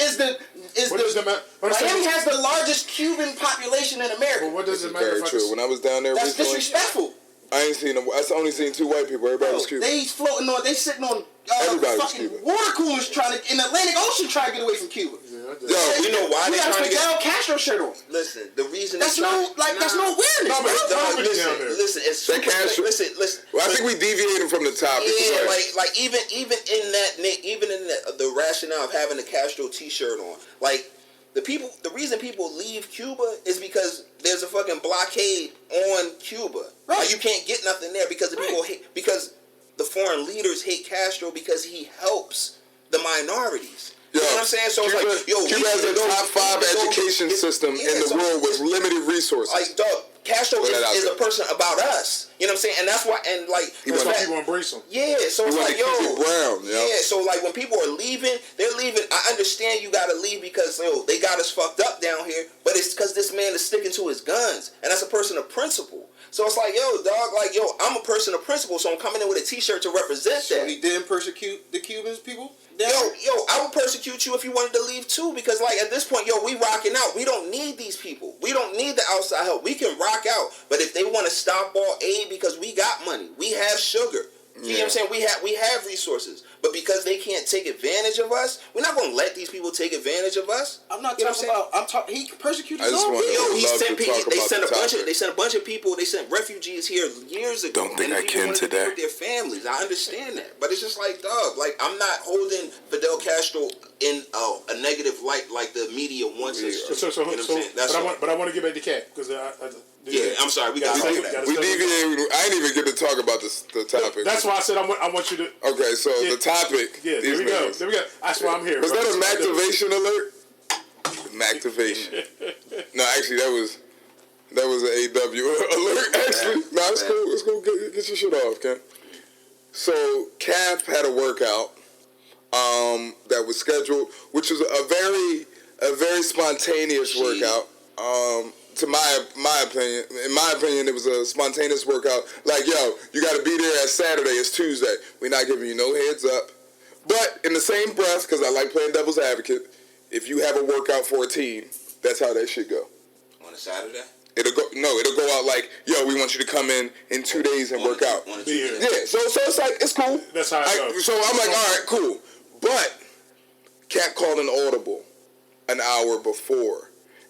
has the largest Cuban population in America. Well, what does it matter? Very true. When I was down there That's recently, disrespectful. I ain't seen them. I only seen 2 white people. Everybody was Cuban. They floating on. They sitting on fucking Cuban. water coolers in the Atlantic Ocean trying to get away from Cuba. Yo, you know why they trying to get Fidel Castro shirt on. Listen, the reason that's no awareness. No, but it's poverty down there. Listen, it's super, listen. Well, I think we deviated from the topic. Yeah, like even in the rationale of having a Castro T-shirt on, like the reason people leave Cuba is because there's a fucking blockade on Cuba. Right. Like, you can't get nothing there because the people because the foreign leaders hate Castro because he helps the minorities. You know what I'm saying? So Cuba, it's like, yo, Cuba has the top 5 education system in the world with limited resources. Like, dog, Castro is a person about us. You know what I'm saying? And that's why, and like, that's why people embrace him. Yeah, so it's like, yo, brown, yeah. So like, when people are leaving, they're leaving. I understand you gotta leave because they got us fucked up down here, but it's because this man is sticking to his guns, and that's a person of principle. So it's like, yo, dog, like, yo, I'm a person of principle, so I'm coming in with a T-shirt to represent that. So he didn't persecute the Cubans people? Yo, I would persecute you if you wanted to leave too, because like at this point, yo, we rocking out. We don't need these people. We don't need the outside help. We can rock out. But if they want to stop all aid because we got money, we have sugar. You know what I'm saying? We have resources. But because they can't take advantage of us, we're not gonna let these people take advantage of us. I'm not talking about. He persecuted his own people. They sent a bunch of people. They sent refugees here years ago. Don't think I can today. With their families, I understand that, but it's just like, dog. Like, I'm not holding Fidel Castro in a negative light like the media wants us. But I want to get back to Cat because I'm sorry. We deviated. I didn't even get to talk about the topic. That's why I said I want you to. Okay, so the topic. Yeah, there we go. That's why I'm here. Was that a Mactivation alert? Mactivation. No, actually, that was an AW alert. Actually, no, it's cool. It's cool. Get your shit off, Ken. So, Cap had a workout that was scheduled, which was a very spontaneous workout. To my opinion, in my opinion, it was a spontaneous workout. Like, yo, you got to be there at Saturday. It's Tuesday. We're not giving you no heads up. But in the same breath, because I like playing devil's advocate, if you have a workout for a team, that's how that should go. On a Saturday? It'll go out like, yo, we want you to come in 2 days and work out. Yeah, so it's like, it's cool. That's how it goes. So I'm like, all right, cool. But Cap called an audible an hour before.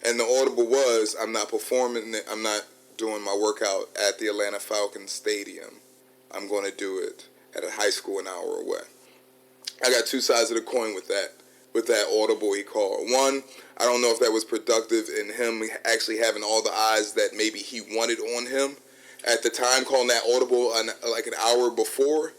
And the audible was, I'm not performing, I'm not doing my workout at the Atlanta Falcons Stadium. I'm going to do it at a high school an hour away. I got 2 sides of the coin with that audible he called. One, I don't know if that was productive in him actually having all the eyes that maybe he wanted on him at the time, calling that audible like an hour before,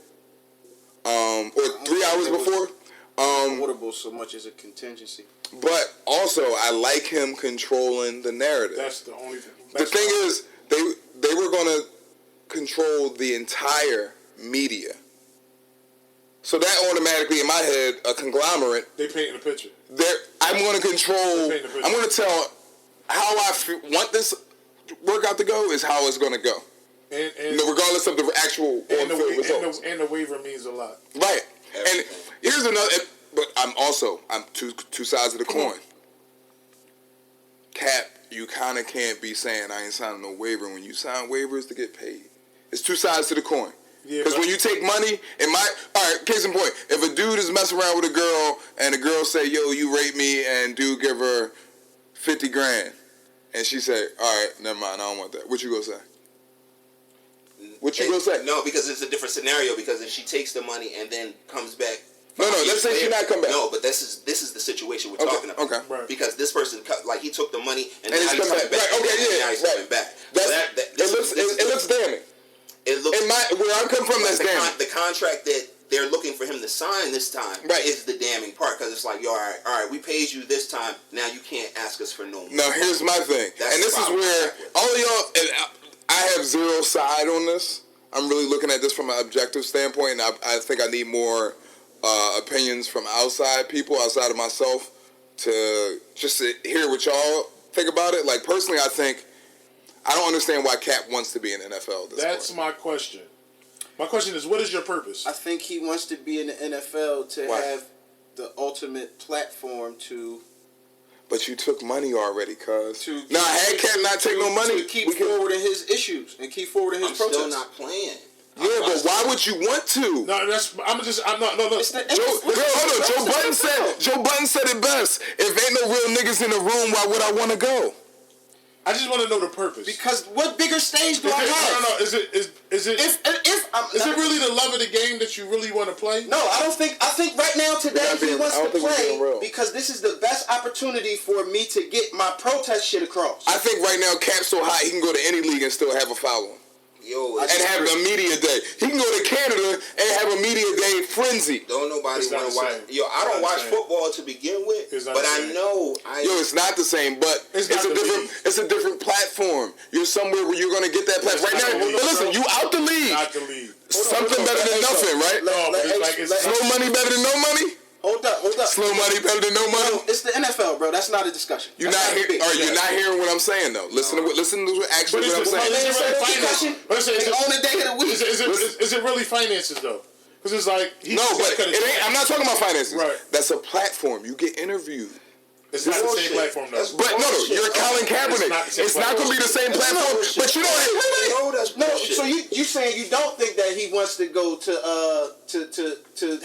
or 3 hours before. Audible so much as a contingency. But also, I like him controlling the narrative. That's the only thing. The thing is, they were going to control the entire media. So that automatically, in my head, a conglomerate. They painting a picture. I'm going to control. I'm going to tell how I want this workout to go is how it's going to go. And regardless of the actual on-field results. And the waiver means a lot. Right. And here's another. But I'm two sides of the coin. Cap, you kind of can't be saying I ain't signing no waiver when you sign waivers to get paid. It's 2 sides to the coin. Because when you take money, case in point, if a dude is messing around with a girl and the girl say, yo, you rape me, and dude give her 50 grand, and she say, all right, never mind, I don't want that. What you gonna say? What you gonna say? No, because it's a different scenario. Because if she takes the money and then comes back. No. Let's say she not come back. No, but this is the situation we're talking about. Okay. Right. Because this person, like, he took the money and now he's coming back. Right. Okay. Yeah. Now he's coming back. It looks damning. It looks. Where I'm coming from, that's damning. The contract that they're looking for him to sign this time is the damning part, because it's like, yo, all right, we paid you this time. Now you can't ask us for no more. Now here's my thing, and this is where all of y'all. And I have zero side on this. I'm really looking at this from an objective standpoint, and I think I need more opinions from outside people, outside of myself, to just hear what y'all think about it. Like, personally, I think I don't understand why Cap wants to be in the NFL at this That's point. my question. My question is, what is your purpose? I think he wants to be in the NFL to Why? have the ultimate platform to. But you took money already, cuz. To Now, had Cap not take no money, to keep forwarding his issues and keep forwarding his I'm protests. still not playing. Yeah, but why would you want to? No, I'm not. No. It's the- Hold on. Joe Budden said it best. If ain't no real niggas in the room, why would I want to go? I just want to know the purpose. Because what bigger stage do I have? No. Is it Is it really the love of the game that you really want to play? No, I don't think. I think right now today he wants to play because this is the best opportunity for me to get my protest shit across. I think right now Cap's so high he can go to any league and still have a foul on. Yo, And have a media day. He can go to Canada and have a media day frenzy. don't nobody It's not want to the watch. same. Yo, I don't watch football to begin with, It's not but the I same. know. Yo, it's not the same, but It's it's not a the different. league. It's a different platform. You're somewhere where you're gonna get that platform. It's Right not now, the league, but listen, bro. you out the league. Not the league. Something better than nothing, right? No, but it's like it's Slow money better than no money. Hold up. Slow money better than no money. No, it's the NFL, bro. That's not a discussion. You're That's not a debate. you're not hearing what I'm saying though. Listen to what actually what I'm saying. It's on the day of the week. Is it really finances though? Because it's like No, but it ain't. I'm not talking about finances. Right. That's a platform. You get interviewed. It's not the same bullshit. platform though. That's But no, you're Colin Kaepernick. It's not the same It's not going to be the same platform. But you know, No, that's No, bullshit. so you saying you don't think that he wants to go to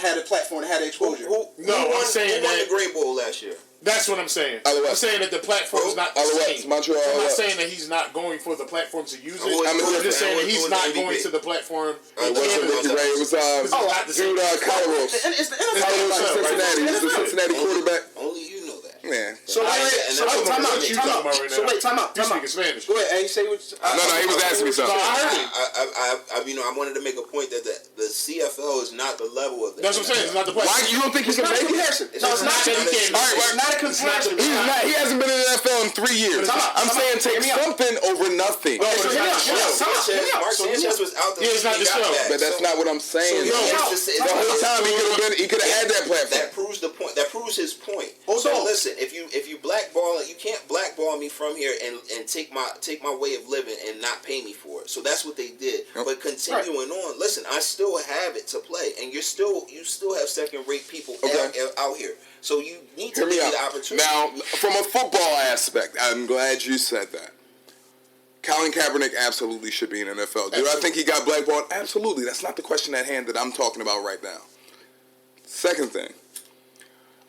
have a platform to have the exposure? No, I'm saying who won that- the Great Bowl last year? That's what I'm saying. Alouettes. I'm saying that the platform is not the Alouettes, same. Montreal I'm not Alouettes. saying that he's not going for the platform to use it. I'm I'm just saying that he's doing not the going MVP. to the platform. it wasn't Ricky Ray. It was not the same. dude Calaros. It's the It's NFL. the Calaros from Cincinnati. He was the Cincinnati quarterback. Only you know that. Man. So And wait, that's what time out. you talking about right So now. wait, time out. You speaking Spanish? Go ahead, Hey, say what. No, he was asking me something. No, I heard it. I wanted to make a point that the CFL is not the level of the That's what I'm saying. It's not the Why platform. you don't think he It's can not a make it? comparison. No, it's not. that he can't. All right, It's not a comparison. He's not. He hasn't been in the NFL in 3 years. I'm saying take something over nothing. No, it's not the show. Mark Sanchez was out the Yeah, it's not the show. But that's not what I'm saying. So, The whole time he could have had that platform. That proves the point. That proves his point. Hold So on. listen, if you blackball it, you can't blackball me from here and take my way of living and not pay me for it. So that's what they did. Yep. But continuing on, listen, I still have it to play, and you still have second rate people out here. So you need to Hear me give me the out. opportunity. Now, from a football aspect, I'm glad you said that. Colin Kaepernick absolutely should be in the NFL. Do I think he got blackballed? Absolutely. That's not the question at hand that I'm talking about right now. Second thing,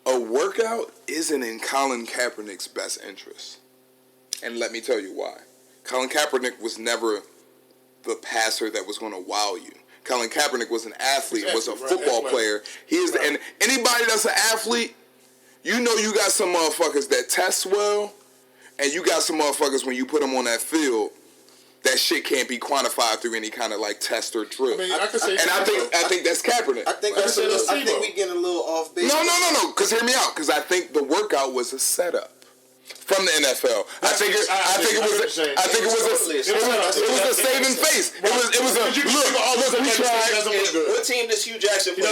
a workout isn't in Colin Kaepernick's best interest. And let me tell you why. Colin Kaepernick was never the passer that was going to wow you. Colin Kaepernick was an athlete, was a football player. He is, and anybody that's an athlete, you know you got some motherfuckers that test well, and you got some motherfuckers when you put them on that field, that shit can't be quantified through any kind of like test or drill. I mean, I could say, and I think that's Kaepernick. I think Like I said, I think we getting a little off base. No. Because hear me out. Because I think the workout was a setup from the NFL. I think it was a saving face. It was a look. We tried. What team does Hugh Jackson play?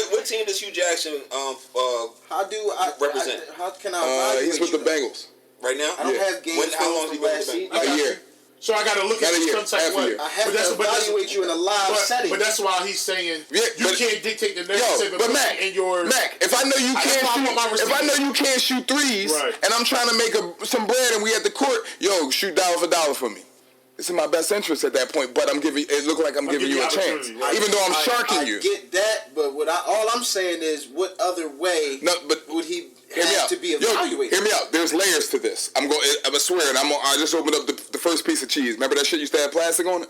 What team does Hugh Jackson How do I represent? how can I? He's with the Bengals right now? I don't have games How long has he been last with the Bengals? season. a year. So I got to look at Not a it year, some type half a of way. year. I have to evaluate you in a live setting. But that's why he's saying you can't dictate the narrative in your. Mac, if I know you can't shoot threes, Right. and I'm trying to make some bread, and we at the court, shoot dollar for dollar for me. It's in my best interest at that point, but it look like I'm giving you a chance, right. even though I'm sharking you. I get that, but all I'm saying is, what other way would he have to be evaluated? Hear me out. There's layers to this. I'm swearing. I just opened up the first piece of cheese. Remember that shit used to have plastic on it?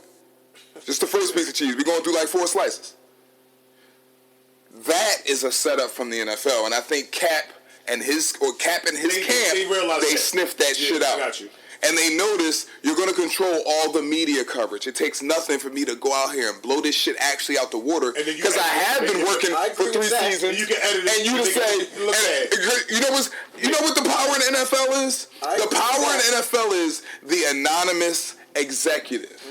Just the first piece of cheese. We're going through like 4 slices. That is a setup from the NFL, and I think Cap and his camp, they sniffed that shit out. I got you. And they notice you're going to control all the media coverage. It takes nothing for me to go out here and blow this shit actually out the water, because I have been working for 3 seasons. And you can edit it. And you just say, you know what the power in the NFL is? The power in the NFL is the anonymous executive.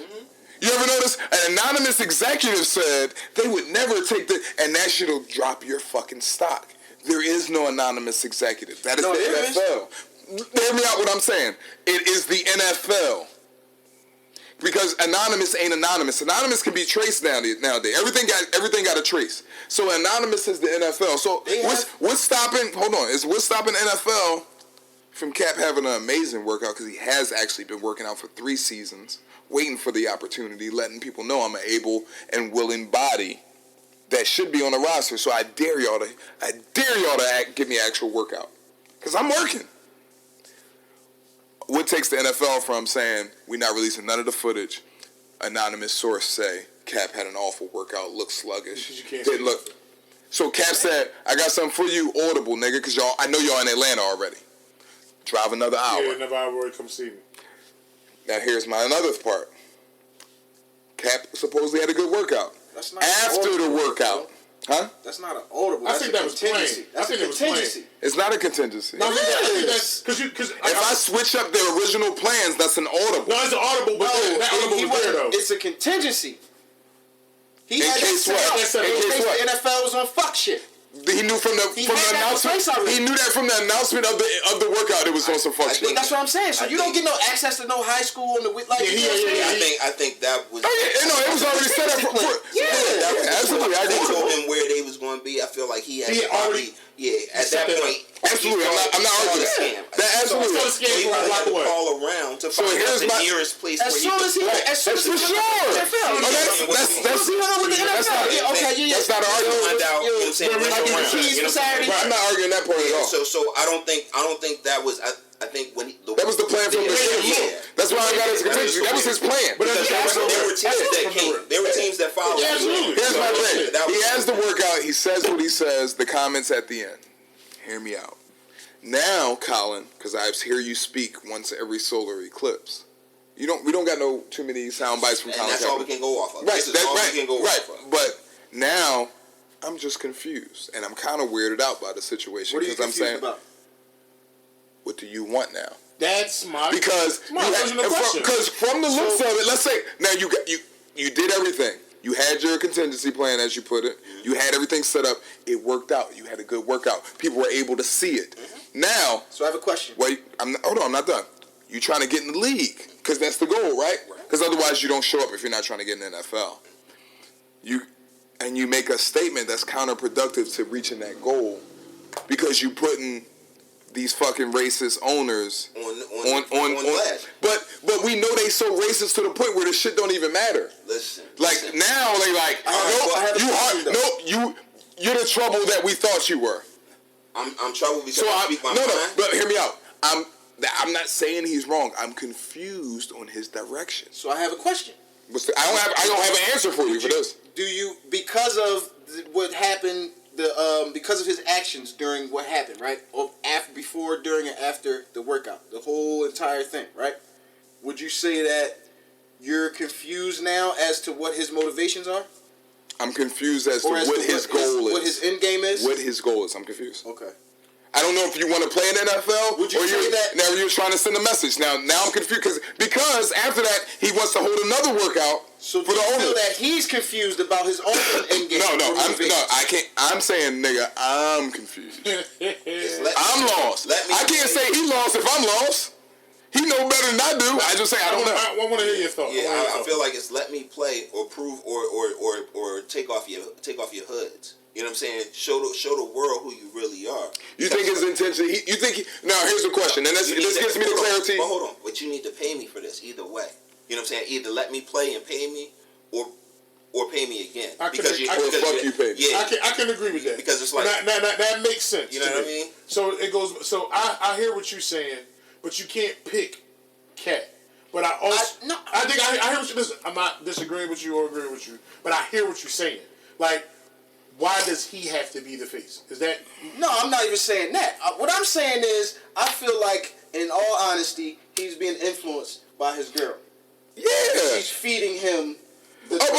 You ever notice an anonymous executive said they would never take and that shit'll drop your fucking stock. There is no anonymous executive. That is the NFL. Hear me out what I'm saying. It is the NFL. Because anonymous ain't anonymous. Anonymous can be traced nowadays. Everything got a trace. So anonymous is the NFL. So what's stopping? Hold on. What's stopping NFL from Cap having an amazing workout, because he has actually been working out for 3 seasons, waiting for the opportunity, letting people know I'm an able and willing body that should be on the roster. So I dare y'all to give me an actual workout, because I'm working. What takes the NFL from saying we're not releasing none of the footage? Anonymous source say Cap had an awful workout, looked sluggish. Didn't look. So Cap said, "I got something for you, audible nigga, because I know y'all in Atlanta already. Drive another hour. Yeah, another hour to come see me." Now here's my another part. Cap supposedly had a good workout. That's not after the workout. Huh? That's not an audible. I think that was playing. That's a contingency. It's not a contingency. No, I think that's because if I switch up the original plans, that's an audible. No, it's an audible, but that audible was there though. It's a contingency. He in had case that what? set up. In case the NFL was on fuck shit. He knew from the announcement. He knew that from the announcement of the workout. It was on some fuck shit. That's what I'm saying. So you don't get no access to no high school and the like. I think that was. Oh yeah, no, it was already set up for. Absolutely. I They told him where they was going to be. I feel like he already. Yeah, at that point. Absolutely, I'm not arguing that. That absolutely. He had to call around to find out the nearest place where he could play. That's for sure. That's not an argument. I'm not arguing that point at all. So I don't think that was. I think when that was the plan from the beginning. That's why I got his contingency. That was his plan. But there were teams that came. There were teams that followed. Here's my thing. He has the workout. He says what he says. The comments at the end. Hear me out. Now, Colin, because I hear you speak once every solar eclipse. We don't got too many sound bites from Colin. That's all we can go off of. Right. That's all we can go off of. But now I'm just confused, and I'm kind of weirded out by the situation. What are you confused about? What do you want now? That's my because from the looks of it, let's say now you did everything. You had your contingency plan, as you put it. You had everything set up. It worked out. You had a good workout. People were able to see it. Now, so I have a question. Wait, hold on, I'm not done. You trying to get in the league because that's the goal, right? Because otherwise you don't show up if you're not trying to get in the NFL. You make a statement that's counterproductive to reaching that goal because you putting these fucking racist owners on but we know they so racist to the point where this shit don't even matter. Now they like you're the trouble that we thought you were. I'm trouble because I speak my mind. But hear me out. I'm not saying he's wrong. I'm confused on his direction. So I have a question. I don't have an answer for you for this. Do you, because of what happened, because of his actions during what happened, right? Or before, during, and after the workout, the whole entire thing, right? Would you say that you're confused now as to what his motivations are? I'm confused as to what his goal is. What his end game is? What his goal is. I'm confused. Okay. I don't know if you want to play in the NFL Would you say that? Now you're trying to send a message. Now I'm confused because after that he wants to hold another workout for the owner. owner. That he's confused about his own end game. I can't. I'm saying, nigga, I'm confused. I'm lost. I can't say he lost if I'm lost. He know better than I do. I just say I don't know. I want to hear your thoughts. Yeah, I feel like it's let me play or prove or take off your hoods. You know what I'm saying? Show the world who you really are. You think his intention? Now here's the question, and this gives me the clarity. But hold on, but you need to pay me for this either way. You know what I'm saying? Either let me play and pay me, or pay me again. Fuck you, pay me. Yeah, I can agree with that because it's like that makes sense. You know what I mean? So it goes. So I hear what you're saying, but you can't pick Cat. But I also I hear what you're. I'm not disagreeing with you or agreeing with you, but I hear what you're saying. Like, why does he have to be the face? Is that... No, I'm not even saying that. What I'm saying is, I feel like, in all honesty, he's being influenced by his girl. Yeah. She's feeding him the wait.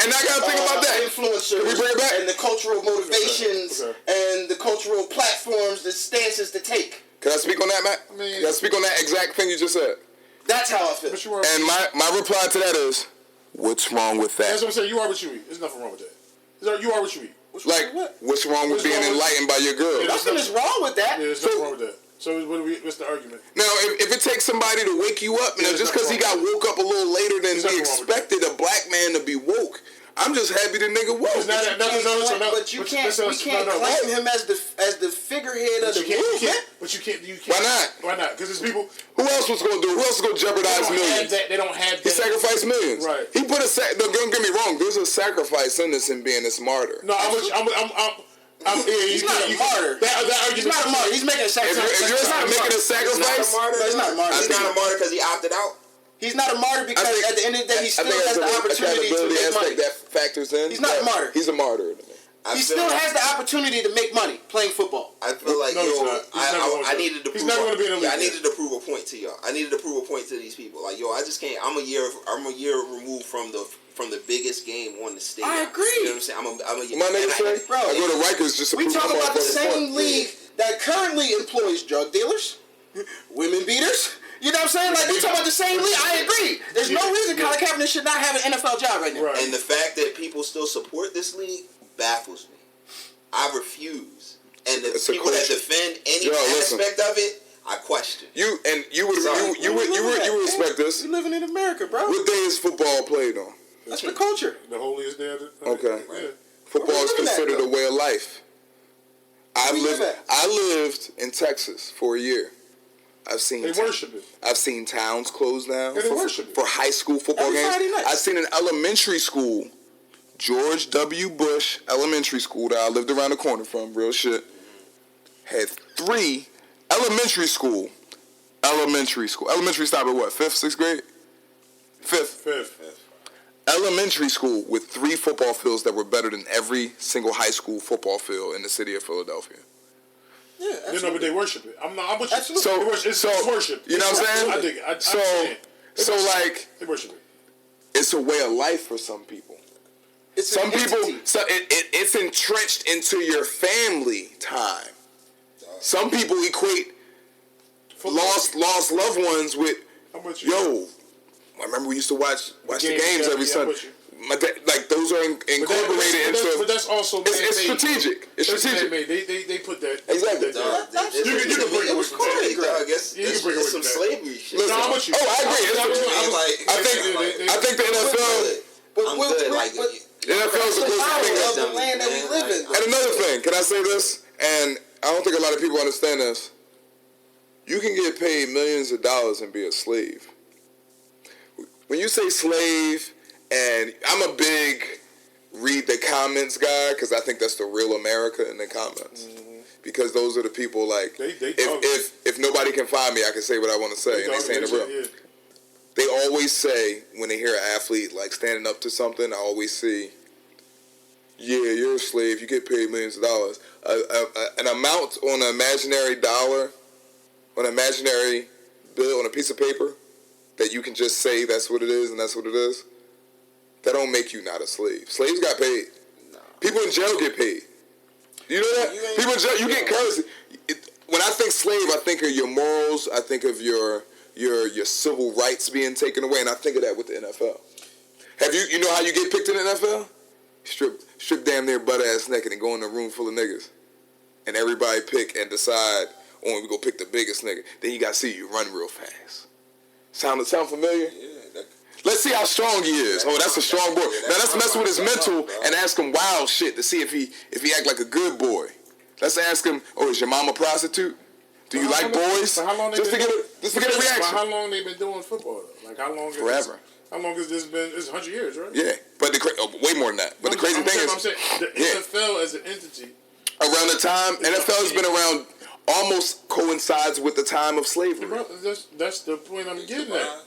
And I gotta think about that. Influencers. Can we bring it back? And the cultural motivations and the cultural platforms, the stances to take. Can I speak on that, Matt? Can I speak on that exact thing you just said? That's how I feel. And my reply to that is, what's wrong with that? That's what I'm saying. You are what you eat. There's nothing wrong with that. You are what you eat. What's wrong with being enlightened by your girl? Nothing is wrong with that. Yeah, there's nothing wrong with that. So what's the argument? Now, if it takes somebody to wake you up, just because he got woke up a little later than we expected a black man to be woke, I'm just happy the nigga woke. But you can't claim him as the figurehead of the movement. But you can't. Why not? Why not? Because there's people. Who else was going to do it? Who else was going to jeopardize millions? They don't have that. He sacrificed millions. Right. He put don't get me wrong. There's a sacrifice in this in being this martyr. No, he's not a martyr. He's not a martyr. He's making a sacrifice. If you're making a sacrifice, he's not a martyr. He's not a martyr because he opted out. He's not a martyr because at the end of the day, he still has the opportunity to make money. That factors in. He's not a martyr. He's a martyr. He still has the opportunity to make money playing football. I feel like I needed to. He's not going to be in the league. I needed to prove a point to y'all. I needed to prove a point to these people. Like I just can't. I'm a year removed from the biggest game on the stage. I agree. You know what I'm saying? I'm a year. My nigga say, bro, I go to Rikers just to prove we talk about the same league that currently employs drug dealers, women beaters. You know what I'm saying? Like, we talk about the same league. I agree. There's no reason Colin Kaepernick should not have an NFL job right now. Right. And the fact that people still support this league baffles me. I refuse. And the people that defend any aspect of it, I question. You would respect this. You living in America, bro. What day is football played on? That's the culture. The holiest day of the Okay. Yeah. Football is considered a way of life. I lived in Texas for a year. They worship it. I've seen towns close down for high school football games. I've seen an elementary school, George W. Bush Elementary School that I lived around the corner from, real shit, had 3 elementary school. Elementary stop at what, 5th, 6th grade? 5th. Elementary school with 3 football fields that were better than every single high school football field in the city of Philadelphia. Yeah, absolutely. But they worship it. I'm with you. Absolutely. It's worship. You know what I'm saying? I dig it. They worship it. It's a way of life for some people. Some people, it's entrenched into your family time. Some people equate lost loved ones with, I remember we used to watch the games every Sunday. Like those are incorporated into. But that's also it's strategic. It's strategic. They put that exactly. You can bring it with I guess it's some slavery shit. Listen, I agree. I think the NFL. The NFL is the closest thing of the land that we live in. And another thing, can I say this? And I don't think a lot of people understand this. You can get paid millions of dollars and be a slave. When you say slave. And I'm a big read the comments guy because I think that's the real America in the comments. Mm-hmm. Because those are the people like if nobody can find me, I can say what I want to say, and they saying it real. Yeah. They always say when they hear an athlete like standing up to something, I always see, yeah, you're a slave. You get paid millions of dollars. An amount on an imaginary dollar, on an imaginary bill, on a piece of paper that you can just say that's what it is and that's what it is. That don't make you not a slave. Slaves got paid. No. People in jail get paid. You know that? People in jail, you get currency. When I think slave, I think of your morals. I think of your civil rights being taken away, and I think of that with the NFL. Have you know how you get picked in the NFL? Strip damn near butt ass naked and go in a room full of niggas, and everybody pick and decide. Oh, we go pick the biggest nigga. Then you got to see you run real fast. Sound familiar? Yeah. Let's see how strong he is. Oh, that's a strong boy. Now let's mess with his mental and ask him wild shit to see if he act like a good boy. Let's ask him, oh, is your mom a prostitute? Do you like boys? Just to get a reaction. How long they been doing football though? Like how long? Forever. How long has this been? It's 100 years, right? Yeah, but way more than that. But the crazy thing is, the NFL as an entity. Around the time NFL has been around. Almost coincides with the time of slavery. Bro, that's the point I'm getting at.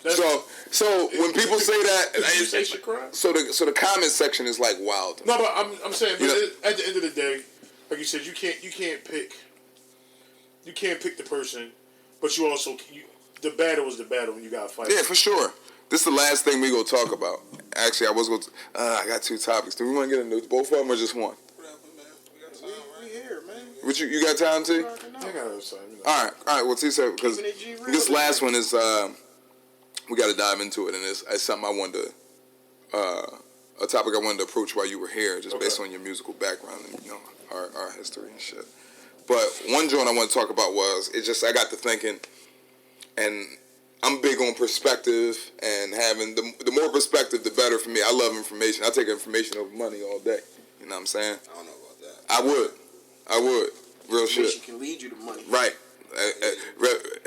So when people say that, you say Shakira? So the comment section is like wild. No, but I'm saying, at the end of the day, like you said, you can't pick the person, but you also the battle is the battle when you gotta fight. Yeah, for sure. This is the last thing we gonna talk about. Actually, I was going to. I got 2 topics. Do we want to get into both of them or just one? What you got time, T? I got time. All right. Well, T said because this last one is we got to dive into it, and it's something I wanted to a topic I wanted to approach while you were here, just based on your musical background and our history and shit. But one joint I want to talk about was, I got to thinking, and I'm big on perspective, and having the more perspective, the better for me. I love information. I take information over money all day. You know what I'm saying? I don't know about that. I would. Real shit. Information can lead you to money. Right.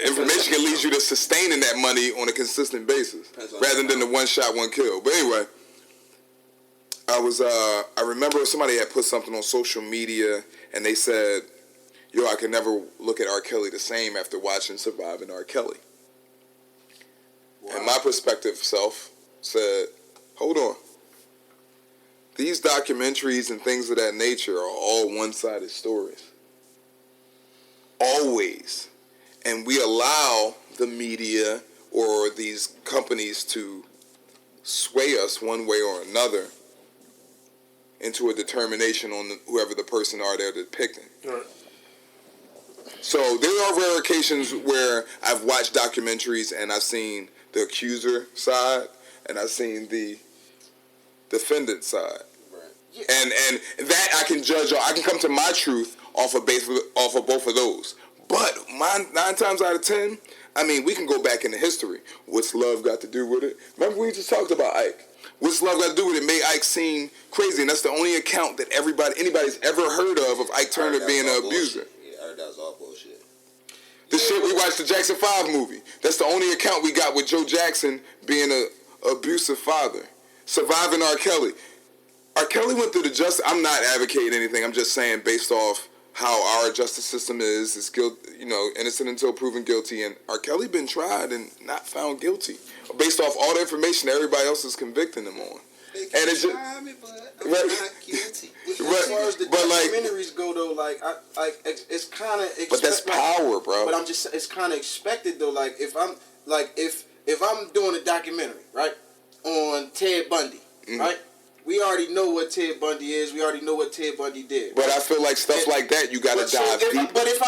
Information can lead you to sustaining that money on a consistent basis, rather than the one shot, one kill. But anyway, I remember somebody had put something on social media, and they said, "Yo, I can never look at R. Kelly the same after watching Surviving R. Kelly." Wow. And my perspective self said, "Hold on. These documentaries and things of that nature are all one-sided stories. Always. And we allow the media or these companies to sway us one way or another into a determination on whoever the person are they're depicting." Right. So there are rare occasions where I've watched documentaries and I've seen the accuser side and I've seen the defendant side. Yeah. And that I can judge. I can come to my truth off of both of those. But 9 times out of 10, I mean, we can go back into history. What's love got to do with it? Remember we just talked about Ike. What's love got to do with it? Made Ike seem crazy, and that's the only account that anybody's ever heard of Ike Turner being an abuser. Yeah, I heard that was all bullshit. The shit we watched the Jackson 5 movie. That's the only account we got with Joe Jackson being an abusive father. Surviving R. Kelly. R. Kelly went through the justice. I'm not advocating anything. I'm just saying based off how our justice system is guilt, innocent until proven guilty. And R. Kelly been tried and not found guilty based off all the information that everybody else is convicting him on. And it's just, I'm not guilty. As far as the documentaries go, though, it's kind of. But that's power, bro. But I'm just, it's kind of expected though. Like if I'm doing a documentary, right, on Ted Bundy, right. We already know what Ted Bundy is. We already know what Ted Bundy did. But I feel like stuff like that, you got to dive deep. But if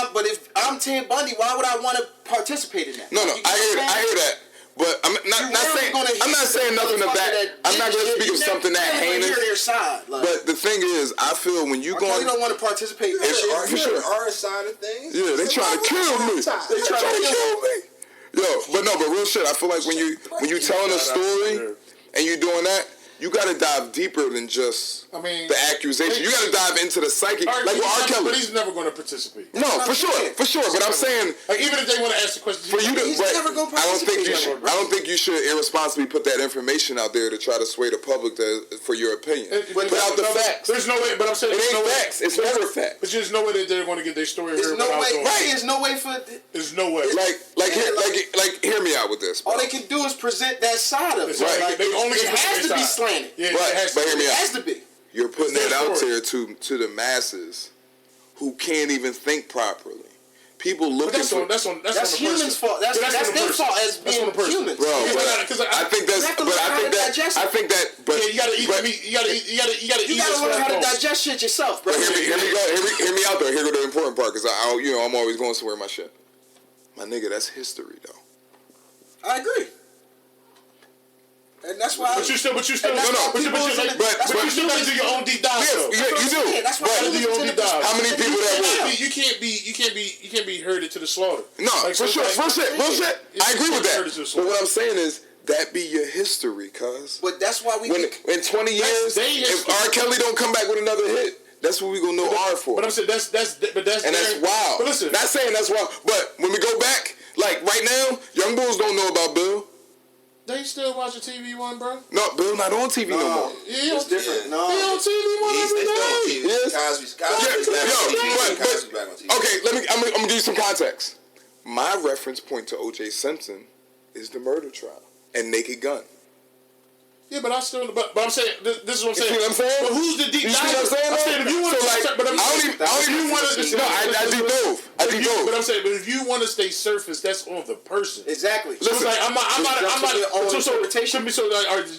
I'm Ted Bundy, why would I want to participate in that? No, I hear that. But I'm not saying nothing of that. I'm not going to speak of something that heinous. Hear their side. But the thing is, I feel when you go, you don't want to participate in that. For sure. Our side of things. Yeah, they trying to kill me. They trying to kill me. But real shit. I feel like when you telling a story and you doing that, you got to dive deeper than just the accusation. You got to dive into the psyche. Like with R. Kelly. But he's never going to participate. No, for sure. But I'm saying, even if they want to ask the question, for you to, he's never going to participate. I don't think you should irresponsibly put that information out there to try to sway the public for your opinion. Without the facts. There's no way. But I'm saying it ain't facts. It's never facts. But there's no way that they're going to get their story heard. There's no way for. There's no way. Hear me out with this. All they can do is present that side of it. Right. They only it has to be slanted. Yeah, but hear me out. It has to be. You're putting that out there to the masses who can't even think properly. People looking that's humans' fault. That's their fault as being humans. Bro, I think that's. But you gotta eat. You gotta learn how to digest shit yourself, bro. Hear me out though. Here go the important part, because I'm always going somewhere with my shit. My nigga, that's history though. I agree. And that's why. But you still got to do your own deep dive. Yeah, you do. That's why you do your own deep dive. How many people that will? You can't be herded to the slaughter. No, for sure. I agree with that. But what I'm saying is, that be your history, cuz. But that's why we. In 20 years, if R. Kelly don't come back with another hit, that's what we gonna know R for. But I'm saying that's wild. But listen, not saying that's wild. But when we go back, like right now, young bulls don't know about Bill. They still watching TV One, bro. No, Bill not on TV no more. Yeah, it's different. No, he on TV One every day. Yes. Cosby's back on TV. Okay, I'm gonna give you some context. My reference point to O.J. Simpson is the murder trial and Naked Gun. Yeah, but I'm saying, this is what I'm saying. You see what I'm saying? But who's the deep dive? You see what I'm saying? I'm saying if you want I deep dove. But I'm saying, but if you want to stay surface, that's on the person. Exactly. So listen, I'm not.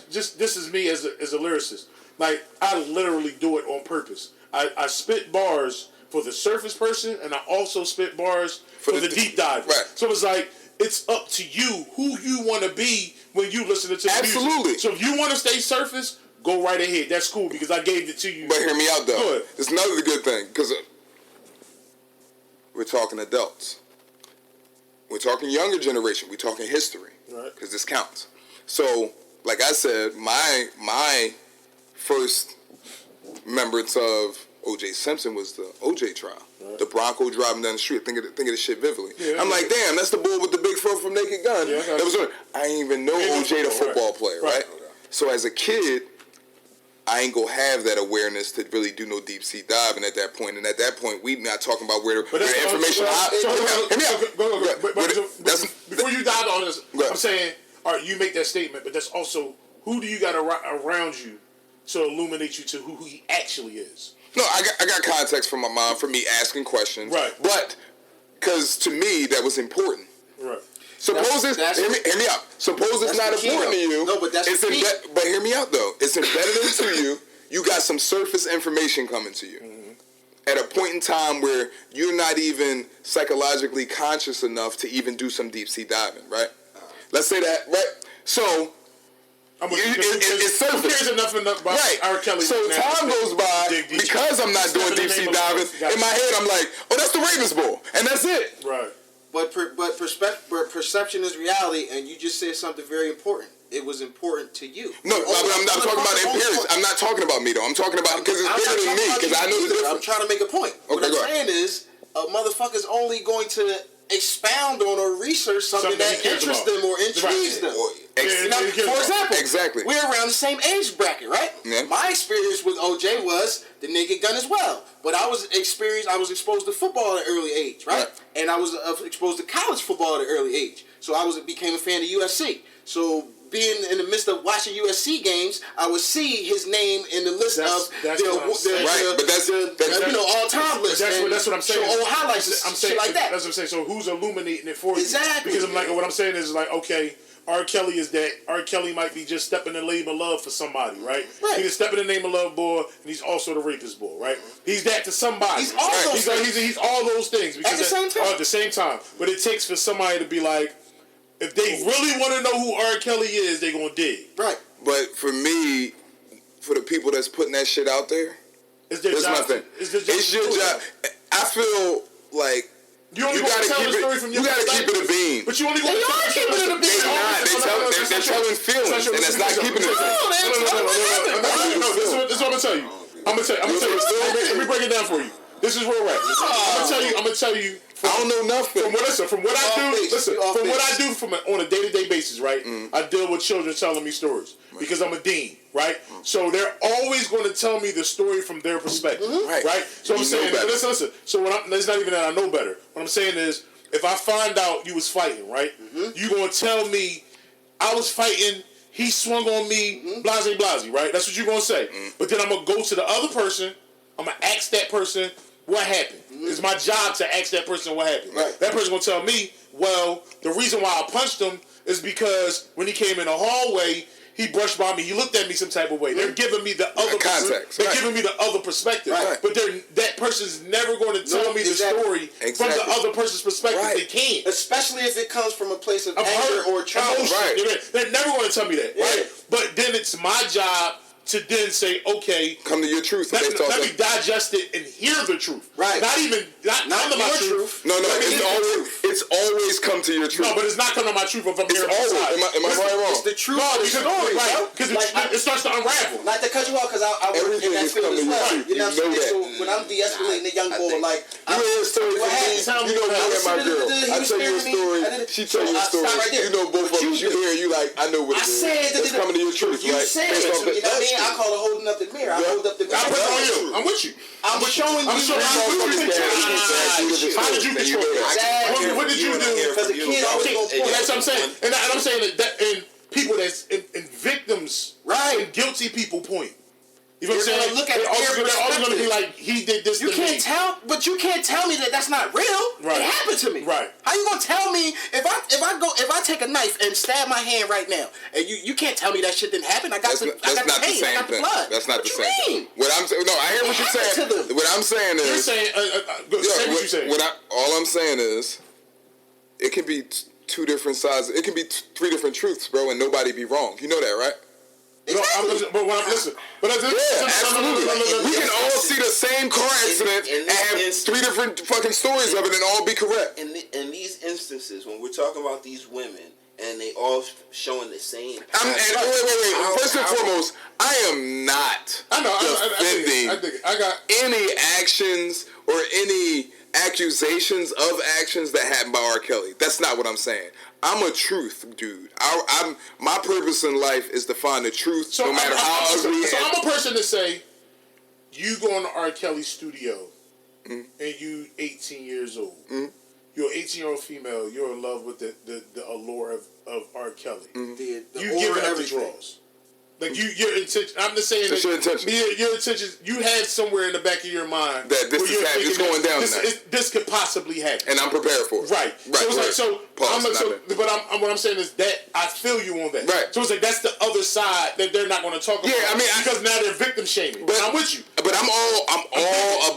This is me as a lyricist. Like, I literally do it on purpose. I spit bars for the surface person, and I also spit bars for the deep dive. Right. So it's like, it's up to you who you want to be when you listen to the Absolutely. music. So if you want to stay surface, go right ahead. That's cool because I gave it to you. But hear me out though. Good. It's another good thing because we're talking adults. We're talking younger generation. We're talking history. Right. Because this counts. So, like I said, my first remembrance of O.J. Simpson was the O.J. trial. Right. The Bronco driving down the street. Think of this shit vividly. Yeah, I'm like, damn, that's the bull with the big fro from Naked Gun. Yeah, I didn't even know O.J. the football player, right? So as a kid, I ain't gonna have that awareness to really do no deep sea diving at that point. And at that point, we not talking about where the information. Before you dive on this, I'm saying, all right, you make that statement, but that's also who do you got around you to illuminate you to who he actually is. No, I got context from my mom for me asking questions. Right. But because to me that was important. Right. Suppose hear me out. Suppose it's not important to you. No, but that's but hear me out though. It's embedded into you. You got some surface information coming to you. Mm-hmm. At a point in time where you're not even psychologically conscious enough to even do some deep sea diving, right? Let's say that, right? So it's surface. Enough by right. R. Kelly. So time goes by because I'm not doing deep sea diving. In my head, I'm like, oh, that's the Ravens Bowl, and that's it. Right. But perception is reality, and you just said something very important. It was important to you. No, I'm not talking about empirics. I'm not talking about me though. I'm talking about because it's bigger than me. Because I know the difference. I'm trying to make a point. What I'm saying is, a motherfucker's only going to expound on or research something that interests them or intrigues them. For example, we're around the same age bracket, right? Yeah. My experience with OJ was the Naked Gun as well, but I was exposed to football at an early age, right? And I was exposed to college football at an early age, so I became a fan of USC. So being in the midst of watching USC games, I would see his name in the list of all-time list. That's what I'm saying. Show old highlights, I'm saying shit like that. That's what I'm saying. So who's illuminating it for you? Exactly. Because I'm like, what I'm saying is like, okay, R. Kelly is that. R. Kelly might be just stepping in the name of love for somebody, right? He's a step in the name of love boy, and he's also the rapist boy, right? He's that to somebody. He's all those things. He's all those things. At the same time. At the same time. But it takes for somebody to be like, if they really want to know who R. Kelly is, they're going to dig. Right. But for me, for the people that's putting that shit out there, it's their job. It's your job. I feel like you gotta keep it a beam. But you only want to keep it a beam. They're telling feelings, and that's not keeping it a beam. No, this is what I'm going to tell you. I'm going to tell you. Let me break it down for you. This is where we're at. I'm going to tell you. I don't know nothing. From what I do on a day-to-day basis, right? I deal with children telling me stories because I'm a dean, right? So they're always going to tell me the story from their perspective, right? So I'm saying, listen. So it's not even that I know better. What I'm saying is, if I find out you was fighting, right? You going to tell me I was fighting. He swung on me, blase, right? That's what you're going to say. But then I'm going to go to the other person. I'm going to ask that person what happened. It's my job to ask that person what happened. Right. That person going to tell me, well, the reason why I punched him is because when he came in the hallway, he brushed by me. He looked at me some type of way. They're giving me the other context. They're giving me the other perspective. Right. But that person's never going to tell me the story from the other person's perspective. They can't. Especially if it comes from a place of anger or trauma. Right. They're never going to tell me that. Right. But then it's my job to then say, okay, come to your truth. Let me digest it and hear the truth. Right. Not my truth. No. It's always come to your truth. No, but it's not coming to my truth if I'm hearing always. Am I right or wrong? It's the truth of the story, right? Because it starts to unravel. Not to cut you off, because I work in that field as well. You know what I'm saying? So when I'm de-escalating a young boy, like, you hear a story from me, you know me and my girl. I tell you a story, she tell you a story. You know both of us. You hear, you like, I know what it is. It's coming to your truth, right? You said it. You know what I mean? I call it holding up the mirror. I hold up the mirror. I put it on you. I'm with you. I'm showing you. How did you control that? What did you do? Because the kid always goes for it. That's what I'm saying. And I'm saying that in people that's in victims, and guilty people point. You know what I'm saying? Look at they're always going to be like, he did this to me. You can't tell me that that's not real. Right. It happened to me. Right. How you gonna tell me if I take a knife and stab my hand right now, and you can't tell me that shit didn't happen? I got the pain. I got the blood. That's not the same thing. What I'm saying, I hear what you're saying. What I'm saying is, you're saying, say what you're saying. All I'm saying is, it can be two different sides. It can be three different truths, bro, and nobody be wrong. You know that, right? Exactly. But when I'm listen, but Absolutely. We can all see the same car accident and have 3 different fucking stories of it and all be correct. In these instances, when we're talking about these women and they all showing the same. Wait. First and foremost, I am not defending any actions or any accusations of actions that happened by R. Kelly. That's not what I'm saying. I'm a truth dude. My purpose in life is to find the truth, no matter how ugly. So I'm a person to say, you go in the R. Kelly studio, and you 18 years old. You're an 18-year-old female. You're in love with the allure of R. Kelly. The you giving up the draws. Like your intention. I'm just saying that your intention. Your intention. You had somewhere in the back of your mind that this is going down. This could possibly happen, and I'm prepared for it. Right. So it's like what I'm saying is that I feel you on that. Right. So it's like that's the other side that they're not going to talk about. Yeah, I mean, because now they're victim shaming. But I'm with you. But I'm all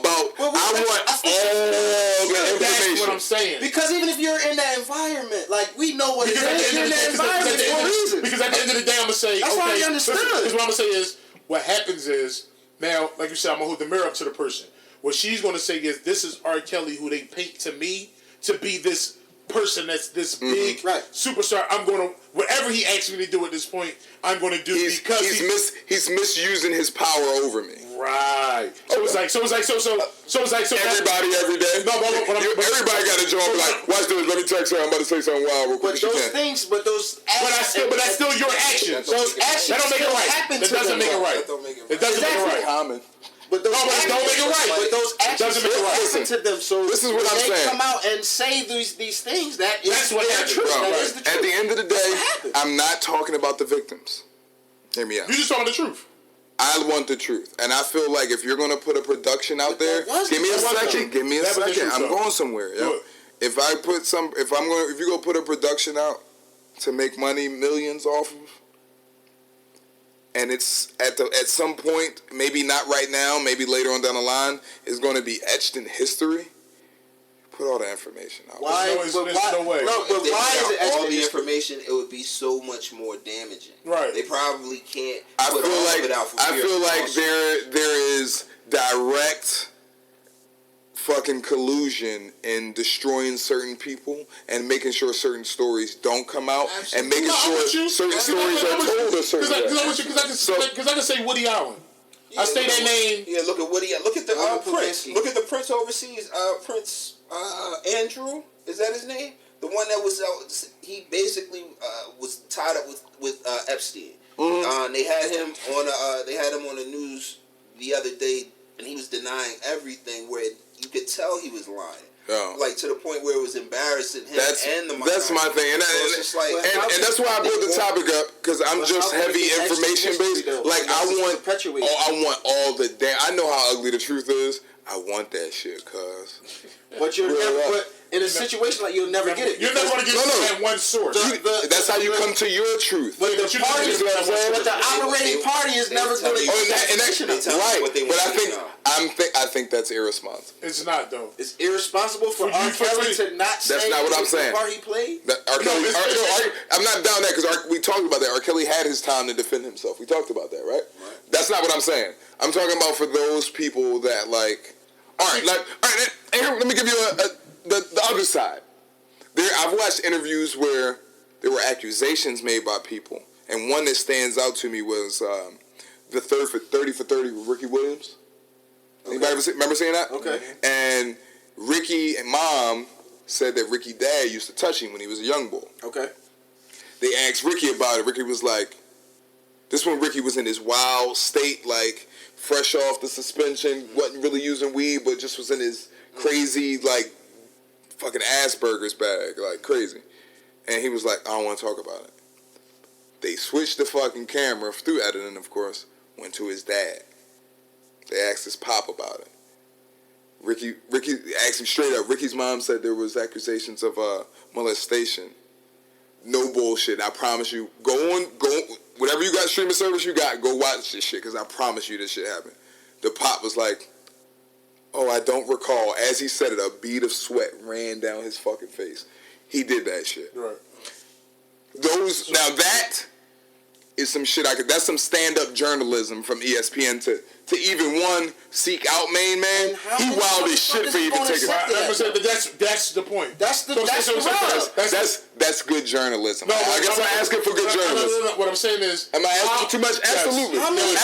about. I want all the information. That's what I'm saying. Because even if you're in that environment, like we know what it is. You're in that environment for a reason. Because at the end of the day, I'm gonna say, that's why I understand. Because what I'm gonna say is, what happens is now, like you said, I'm gonna hold the mirror up to the person. What she's gonna say is, this is R. Kelly, who they paint to me to be this person that's this big superstar. I'm gonna whatever he asks me to do at this point, I'm gonna do because he's misusing his power over me. Right. So it's like everybody every day. No, everybody got a job. Like, watch this. Let me text her. I'm about to say something wild real quick. But that's still your actions. Those actions that don't make it right. That doesn't make it right. It doesn't make it right. Common. But those actions don't make it right. But those actions doesn't make it right. Listen to them. So this is what I'm saying. They come out and say these things. That's what happens. At the end of the day, I'm not talking about the victims. Hear me out. You're just talking the truth. I want the truth, and I feel like if you're gonna put a production out there, give me a second. Give me a second. I'm going somewhere. Yeah. If you go put a production out to make money, millions off of, and it's at some point, maybe not right now, maybe later on down the line, is going to be etched in history. Put all the information out. Why? There's no way. But why is it all the information? It would be so much more damaging. Right. They probably can't. I feel like there is direct fucking collusion in destroying certain people and making sure certain stories don't come out. Absolutely. And making sure certain stories are told a certain way. Because I can say Woody Allen. I say that name. Yeah, look at Woody. Look at the Prince. Look at the Prince overseas. Prince Andrew, is that his name? The one that was he basically was tied up with Epstein. Mm-hmm. They had him on the news the other day, and he was denying everything. Where you could tell he was lying. Oh. Like to the point where it was embarrassing him and the minority. That's my thing, and that's why I brought the topic up because I'm just heavy information based. Like I want all the damn. I know how ugly the truth is. I want that shit, cuz. But you're never. But in a situation like you'll never get it. You're never going to get it at one source. That's how you come to your truth. But the operating party is never going to. Right. But I think that's irresponsible. It's not though. It's irresponsible for R. Kelly to not say that's not what I'm saying. The part he played. I'm not down that because we talked about that. R. Kelly had his time to defend himself. We talked about that, right? That's not what I'm saying. I'm talking about for those people that like. All right. Let me give you the other side. I've watched interviews where there were accusations made by people, and one that stands out to me was the 30 for 30 with Ricky Williams. Okay. Anybody remember seeing that? Okay. And Ricky and Mom said that Ricky's dad used to touch him when he was a young boy. Okay. They asked Ricky about it. Ricky was like, this one Ricky was in his wild state, like fresh off the suspension, wasn't really using weed, but just was in his crazy, like, fucking Asperger's bag, like crazy. And he was like, I don't want to talk about it. They switched the fucking camera, through editing, of course, went to his dad. They asked his pop about it. Ricky asked him straight up. Ricky's mom said there was accusations of molestation. No bullshit. I promise you. Go on, whatever you got, streaming service you got, go watch this shit, because I promise you this shit happened. The pop was like, oh, I don't recall. As he said it, a bead of sweat ran down his fucking face. He did that shit. Right. Now that is some shit that's some stand-up journalism from ESPN to even seek out Main Man. He wild as shit for you to take it. But that's the point. That's good journalism. No, I guess I'm asking for good journalism. No. What I'm saying is, am I asking for too much? Absolutely. How many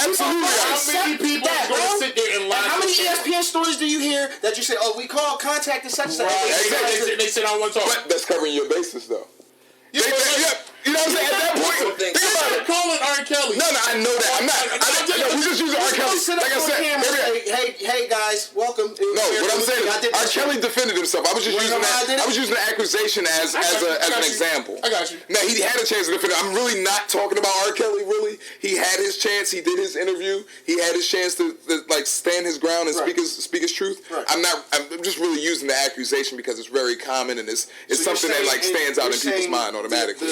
people are going to sit there and lie? How many ESPN stories do you hear that you say, "Oh, we called, contacted such and such"? They said I want to talk. But that's covering your basis, though. You know what I'm saying? At that point, think about it. Calling R. Kelly. No, I know that. I'm not. We just using R. Kelly. Like I said, hey guys, welcome. No, what I'm saying is R. Kelly defended himself. I was just using that. I was using the accusation as an example. I got you. Now he had a chance to defend it. I'm really not talking about R. Kelly. Really, he had his chance. He did his interview. He had his chance to like stand his ground and speak his truth. Right. I'm just really using the accusation because it's very common and it's something that like stands out in people's mind automatically.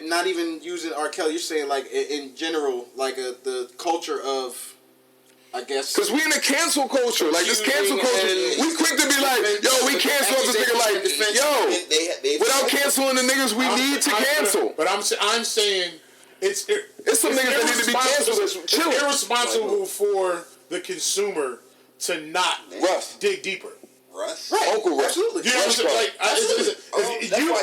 Not even using R. Kelly, you're saying like in general, like the culture of, I guess. Because we in a cancel culture. Like this cancel culture, we quick to be like, yo, we cancel this nigga like, yo, without canceling the niggas we need to cancel. But I'm saying it's some niggas that need to be canceled. It's irresponsible for the consumer to not dig deeper. Russ? Right. Uncle Russ. Absolutely. You know what I'm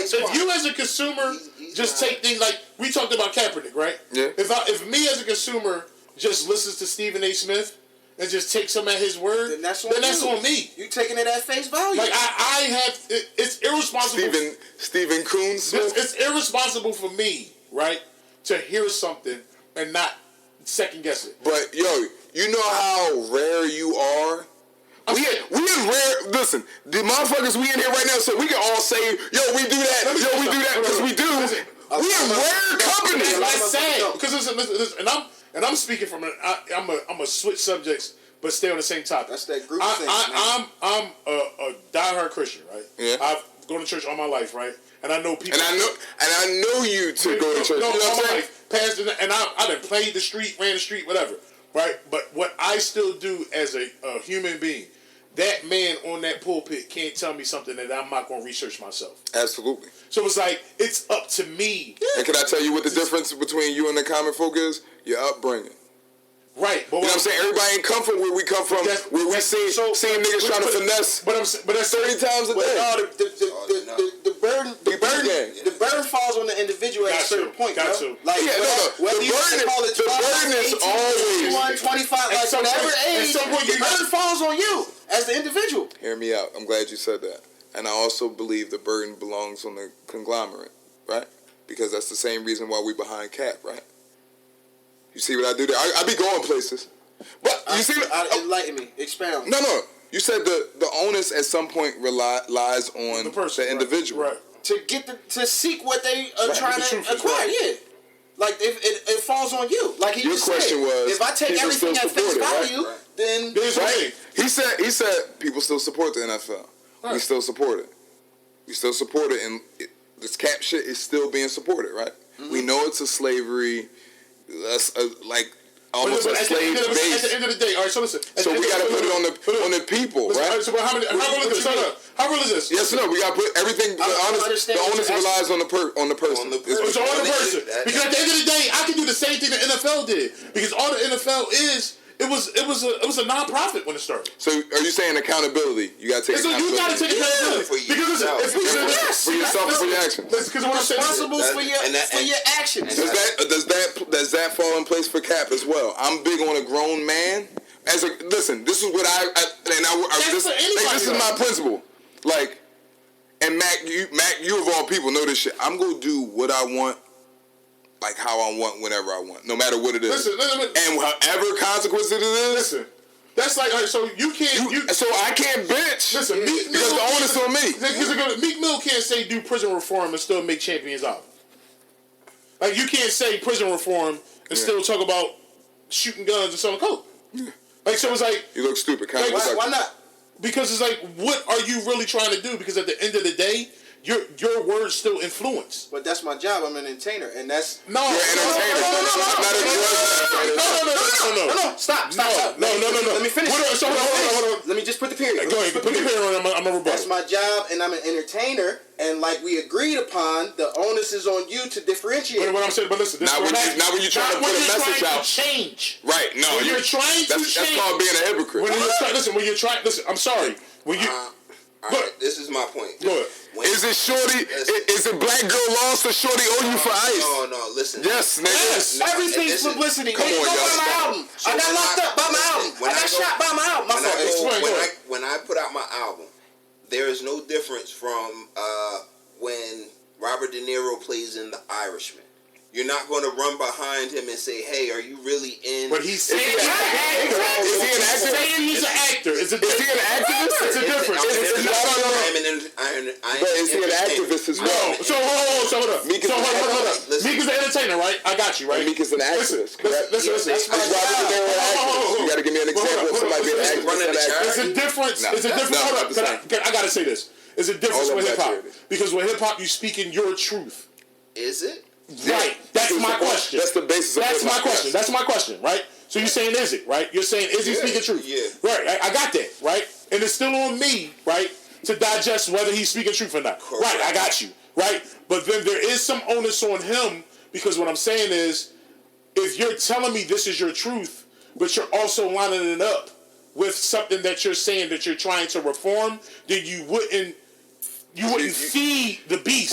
saying? If you as a consumer just take things like we talked about Kaepernick, right? Yeah. If me as a consumer just listens to Stephen A. Smith and just takes him at his word, then that's on me. You taking it at face value. Like I have, it's irresponsible. Stephen Coons. It's irresponsible for me, right, to hear something and not second guess it. But yo, you know how rare you are. We in rare. Listen, the motherfuckers we in here right now, so we can all say, "Yo, we do that. Yo, we do that," because we do. We in rare company. Like saying, because listen, and I'm speaking from I'm a switch subjects, but stay on the same topic. That's that group thing. I'm a diehard Christian, right? Yeah. I've gone to church all my life, right? And I know people. And I know you to go to church. No, you know what I'm saying? Pastor, and I done played the street, ran the street, whatever. Right? But what I still do as a human being, that man on that pulpit can't tell me something that I'm not going to research myself. Absolutely. So it's like, it's up to me. And can I tell you what the difference between you and the common folk is? Your upbringing. But you know what I'm saying? Everybody ain't come from where we come from, where we see niggas trying to finesse. But that's 30 times a day. The burden falls on the individual at a certain point. Got to. Like, whether you call it 12, the burden is 18, always 21, 25, like whatever age, the burden falls on you as the individual. Hear me out. I'm glad you said that. And I also believe the burden belongs on the conglomerate, right? Because that's the same reason why we behind Cap, right? You see what I do there? I be going places. But you see enlighten me. Expound. No. You said the onus at some point lies on the individual. Right. To seek what they are trying to acquire, yeah. Like it falls on you. Like your question was, if I take everything at face value, then right. He said people still support the NFL. Right. We still support it. And this Cap shit is still being supported, right? Mm-hmm. We know it's a slavery. That's almost a slave base. At the end of the day, all right. So listen. So we got to put it on the people, right? So how real is this? Yes, no. We got to put everything. The onus relies on the person. It's on the person. Because at the end of the day, I can do the same thing the NFL did. Because all the NFL is. It was a non-profit when it started. So are you saying accountability? You got to take accountability. You got to take accountability for yourself and for your actions. Because we're responsible for your actions. Does that fall in place for Cap as well? I'm big on a grown man. Listen, this is what this is my principle. Like, and Mac, you of all people know this shit. I'm gonna do what I want. Like how I want, whenever I want, no matter what it is. Listen. And whatever consequences it is. Listen. That's like, so you can't. So I can't bitch. Listen, because the onus on me. Meek Mill can't say do prison reform and still make champions out. Like you can't say prison reform and still talk about shooting guns and selling coke. Like so, it's like you look stupid. Why not? Because it's like, what are you really trying to do? Because at the end of the day, your words still influence. But that's my job. I'm an entertainer, and that's you're an entertainer. No. Stop. No. Let me finish. Hold on. Let me just put the period. Go ahead. Put the period on. I'm a rebuttal. That's my job, and I'm an entertainer, And like we agreed upon, the onus is on you to differentiate. But what I'm saying, but listen, this Now when you're trying to put a message out, change. Right? No, when you're trying to change. That's called being a hypocrite. When you're trying, listen. I'm sorry. When you, all right, this is my point. Go ahead. Is it shorty? Is it black girl lost or shorty owe you for ice? No, listen. Yes, nigga. Yes, everything's publicity. Come on, Go y'all. buy my album. So I got locked up by my album. I got shot by my album. When I put out my album, there is no difference from when Robert De Niro plays in The Irishman. You're not going to run behind him and say, "Hey, are you really in?" But he's saying he's an actor. Is he an actor? He's an actor. Is he an activist? It's a difference. But is he an activist as well? No. So hold up. Meek is an entertainer, right? I got you, right? Meek is an activist, correct? Listen. Is Robert De Niro an activist? You got to give me an example of somebody being an activist. It's a difference. It's a difference. Hold up. I got to say this. It's a difference with hip hop because with hip hop you speak in your truth. Is it? Right. That's my question. That's the basis of That's my question. That's my question, right? So you're saying is it, right? You're saying is he speaking truth? Yeah. Right. I got that, right? And it's still on me, right, to digest whether he's speaking truth or not. Correct. Right, I got you. Right? But then there is some onus on him because what I'm saying is if you're telling me this is your truth, but you're also lining it up with something that you're saying that you're trying to reform, then you wouldn't feed the beast.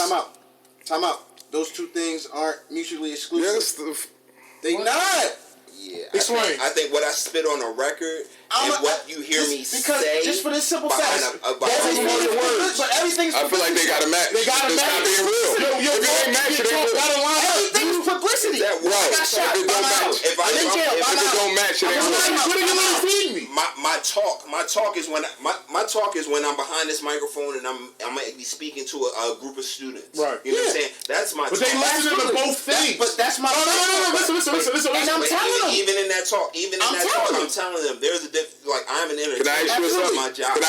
Time out. Those two things aren't mutually exclusive. Yes, They not. Yeah. Explain. I think what I spit on a record and what you hear me say. Just for this simple fact. But everything's I feel like they got to match. They got to match. Not being real. If it ain't match, it ain't real. Everything's publicity. Right. I got shot. If it don't match, If it don't match, it ain't real. What are you really feeding me? My talk is when I'm behind this microphone and I'm gonna be speaking to a group of students. Right. You know what I'm saying? That's my But talk. they listen to both things. But that's my No. Listen. And I'm telling them. Even in that talk, I'm telling them there's a difference. Like I'm an entertainer. Can I ask you something? My job. Can I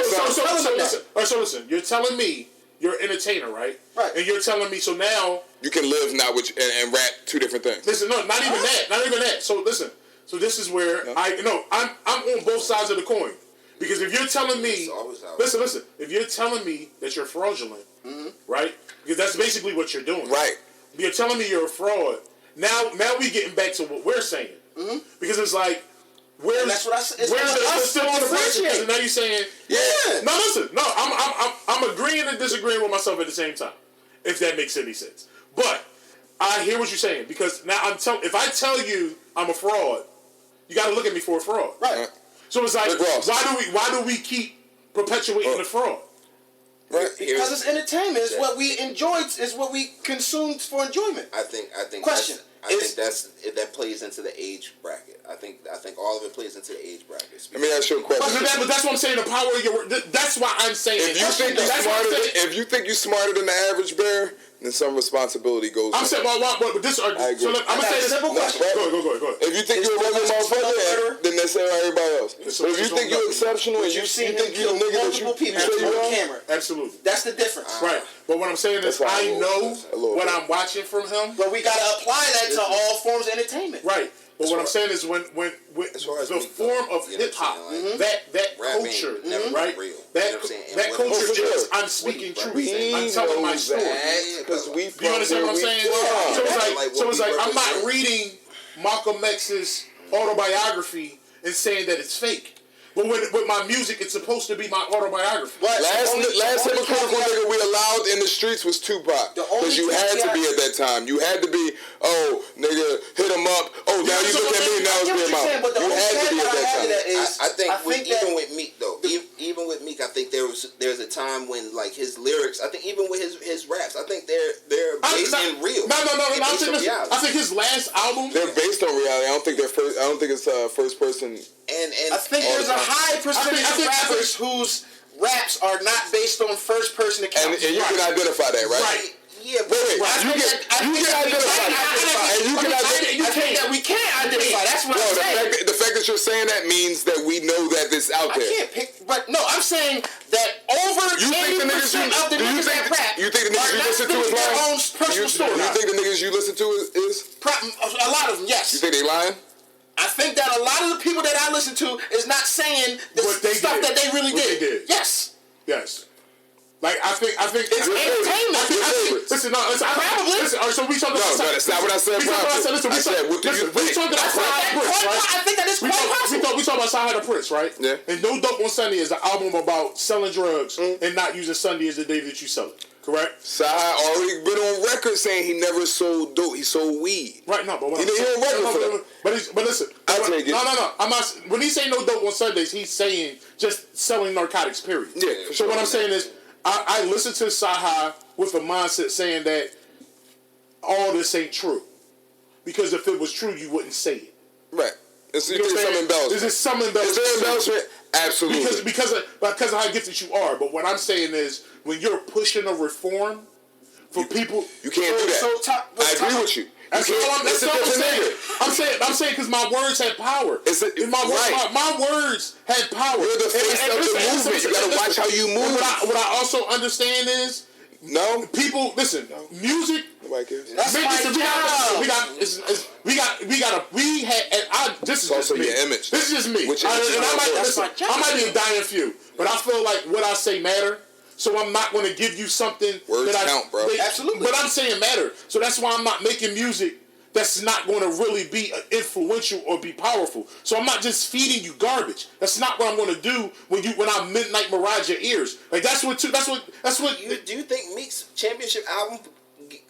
ask something? So listen. You're telling me you're an entertainer, right? Right. And you're telling me so now You can live now and rap two different things. listen. No, not even that. So listen. So this is where I'm on both sides of the coin because if you're telling me, listen. If you're telling me that you're fraudulent, right? Because that's basically what you're doing. Right. You're telling me you're a fraud. Now we getting back to what we're saying. Because it's like, that's what I said. Where's still on the person? Because now you're saying, no, listen. No, I'm agreeing and disagreeing with myself at the same time. If that makes any sense. But I hear what you're saying. Because now if I tell you I'm a fraud, you got to look at me for a fraud. Right. So it's like, why do we keep perpetuating the fraud? Right. Because it's entertainment. It's what we enjoy. It's what we consume for enjoyment. I think. Question. I think that plays into the age bracket. I think all of it plays into the age bracket. Let me ask you a question. But that's what I'm saying. The power of your word. That's why I'm saying. If you think you're smarter than the average bear, then some responsibility goes. I'm saying, but this argument. So I'm gonna say this. Simple question. Go ahead. If you think you're a regular motherfucker, then that's everybody else. But if you think you're exceptional and you think you're the nigga that you say you are, camera. Absolutely. That's the difference. Right. But what I'm saying is, I know what I'm watching from him. But we gotta apply that to all forms of entertainment. Right. But what I'm saying is when the form of hip hop, that culture, right? That culture is I'm speaking truth. I'm telling my story. Do you understand what I'm saying? So it's like I'm not reading Malcolm X's autobiography and saying that it's fake. But with my music, it's supposed to be my autobiography. Last hypocritical nigga we allowed in the streets was Tupac. Because you had to be at that time. You had to be, nigga, hit him up. Oh, now you look at me, now it's being out. You had to be at that time. I think even with Meek, though, even with Meek, I think there's a time when, like, his lyrics, I think even with his raps, I think they're based in real. No. I think his last album, they're based on reality. I don't think it's first person. And I think there's a high percentage of rappers whose raps are not based on first person accounts. And you can identify that, right? Right. Yeah, but you can identify. I think that we can't identify. That's what I'm saying. The fact that you're saying that means that we know that this out there. I can't pick, but no, I'm saying that over 80% of the niggas that rap you think the niggas you listen to is lying? Their own personal story. You think the niggas you listen to is? A lot of them, yes. You think they lying? I think that a lot of the people that I listen to is not saying the stuff that they really did. Yes. Like I think it's entertainment. Listen, no, listen. Listen, so we talking about. No, that's not what I said. I said, what do you think? We talking about Sci-Hi Prince, right? I think that is quite possible. We talking about Sci-Hi the Prince, right? Yeah. And No Dope on Sunday is an album about selling drugs and not using Sunday as the day that you sell it. Correct? Sci-Hi already been on record saying he never sold dope. He sold weed. Right, no, but what he on record for that. But listen. I'll take it. No. I'm not. When he say no dope on Sundays, he's saying just selling narcotics, period. Yeah, for sure. So what I'm saying is, I listen to Sci-Hi with a mindset saying that all this ain't true. Because if it was true, you wouldn't say it. Right. It's some embellishment. Is there some embellishment? Is there embellishment? Absolutely. Because of how gifted you are. But what I'm saying is, when you're pushing a reform for people, you can't do that. I agree with you. That's all I'm saying. I'm saying because my words have power. My words have power. You're the face of the movement. You gotta watch how you move. What I also understand is, people listen. Music. That's my job. This is also your image. This is just me. I might be a dying few, but I feel like what I say matter. So I'm not going to give you something words count, bro. Absolutely. But I'm saying matter. So that's why I'm not making music that's not going to really be influential or be powerful. So I'm not just feeding you garbage. That's not what I'm going to do when I midnight mirage your ears. Like that's what. Do you think Meek's championship album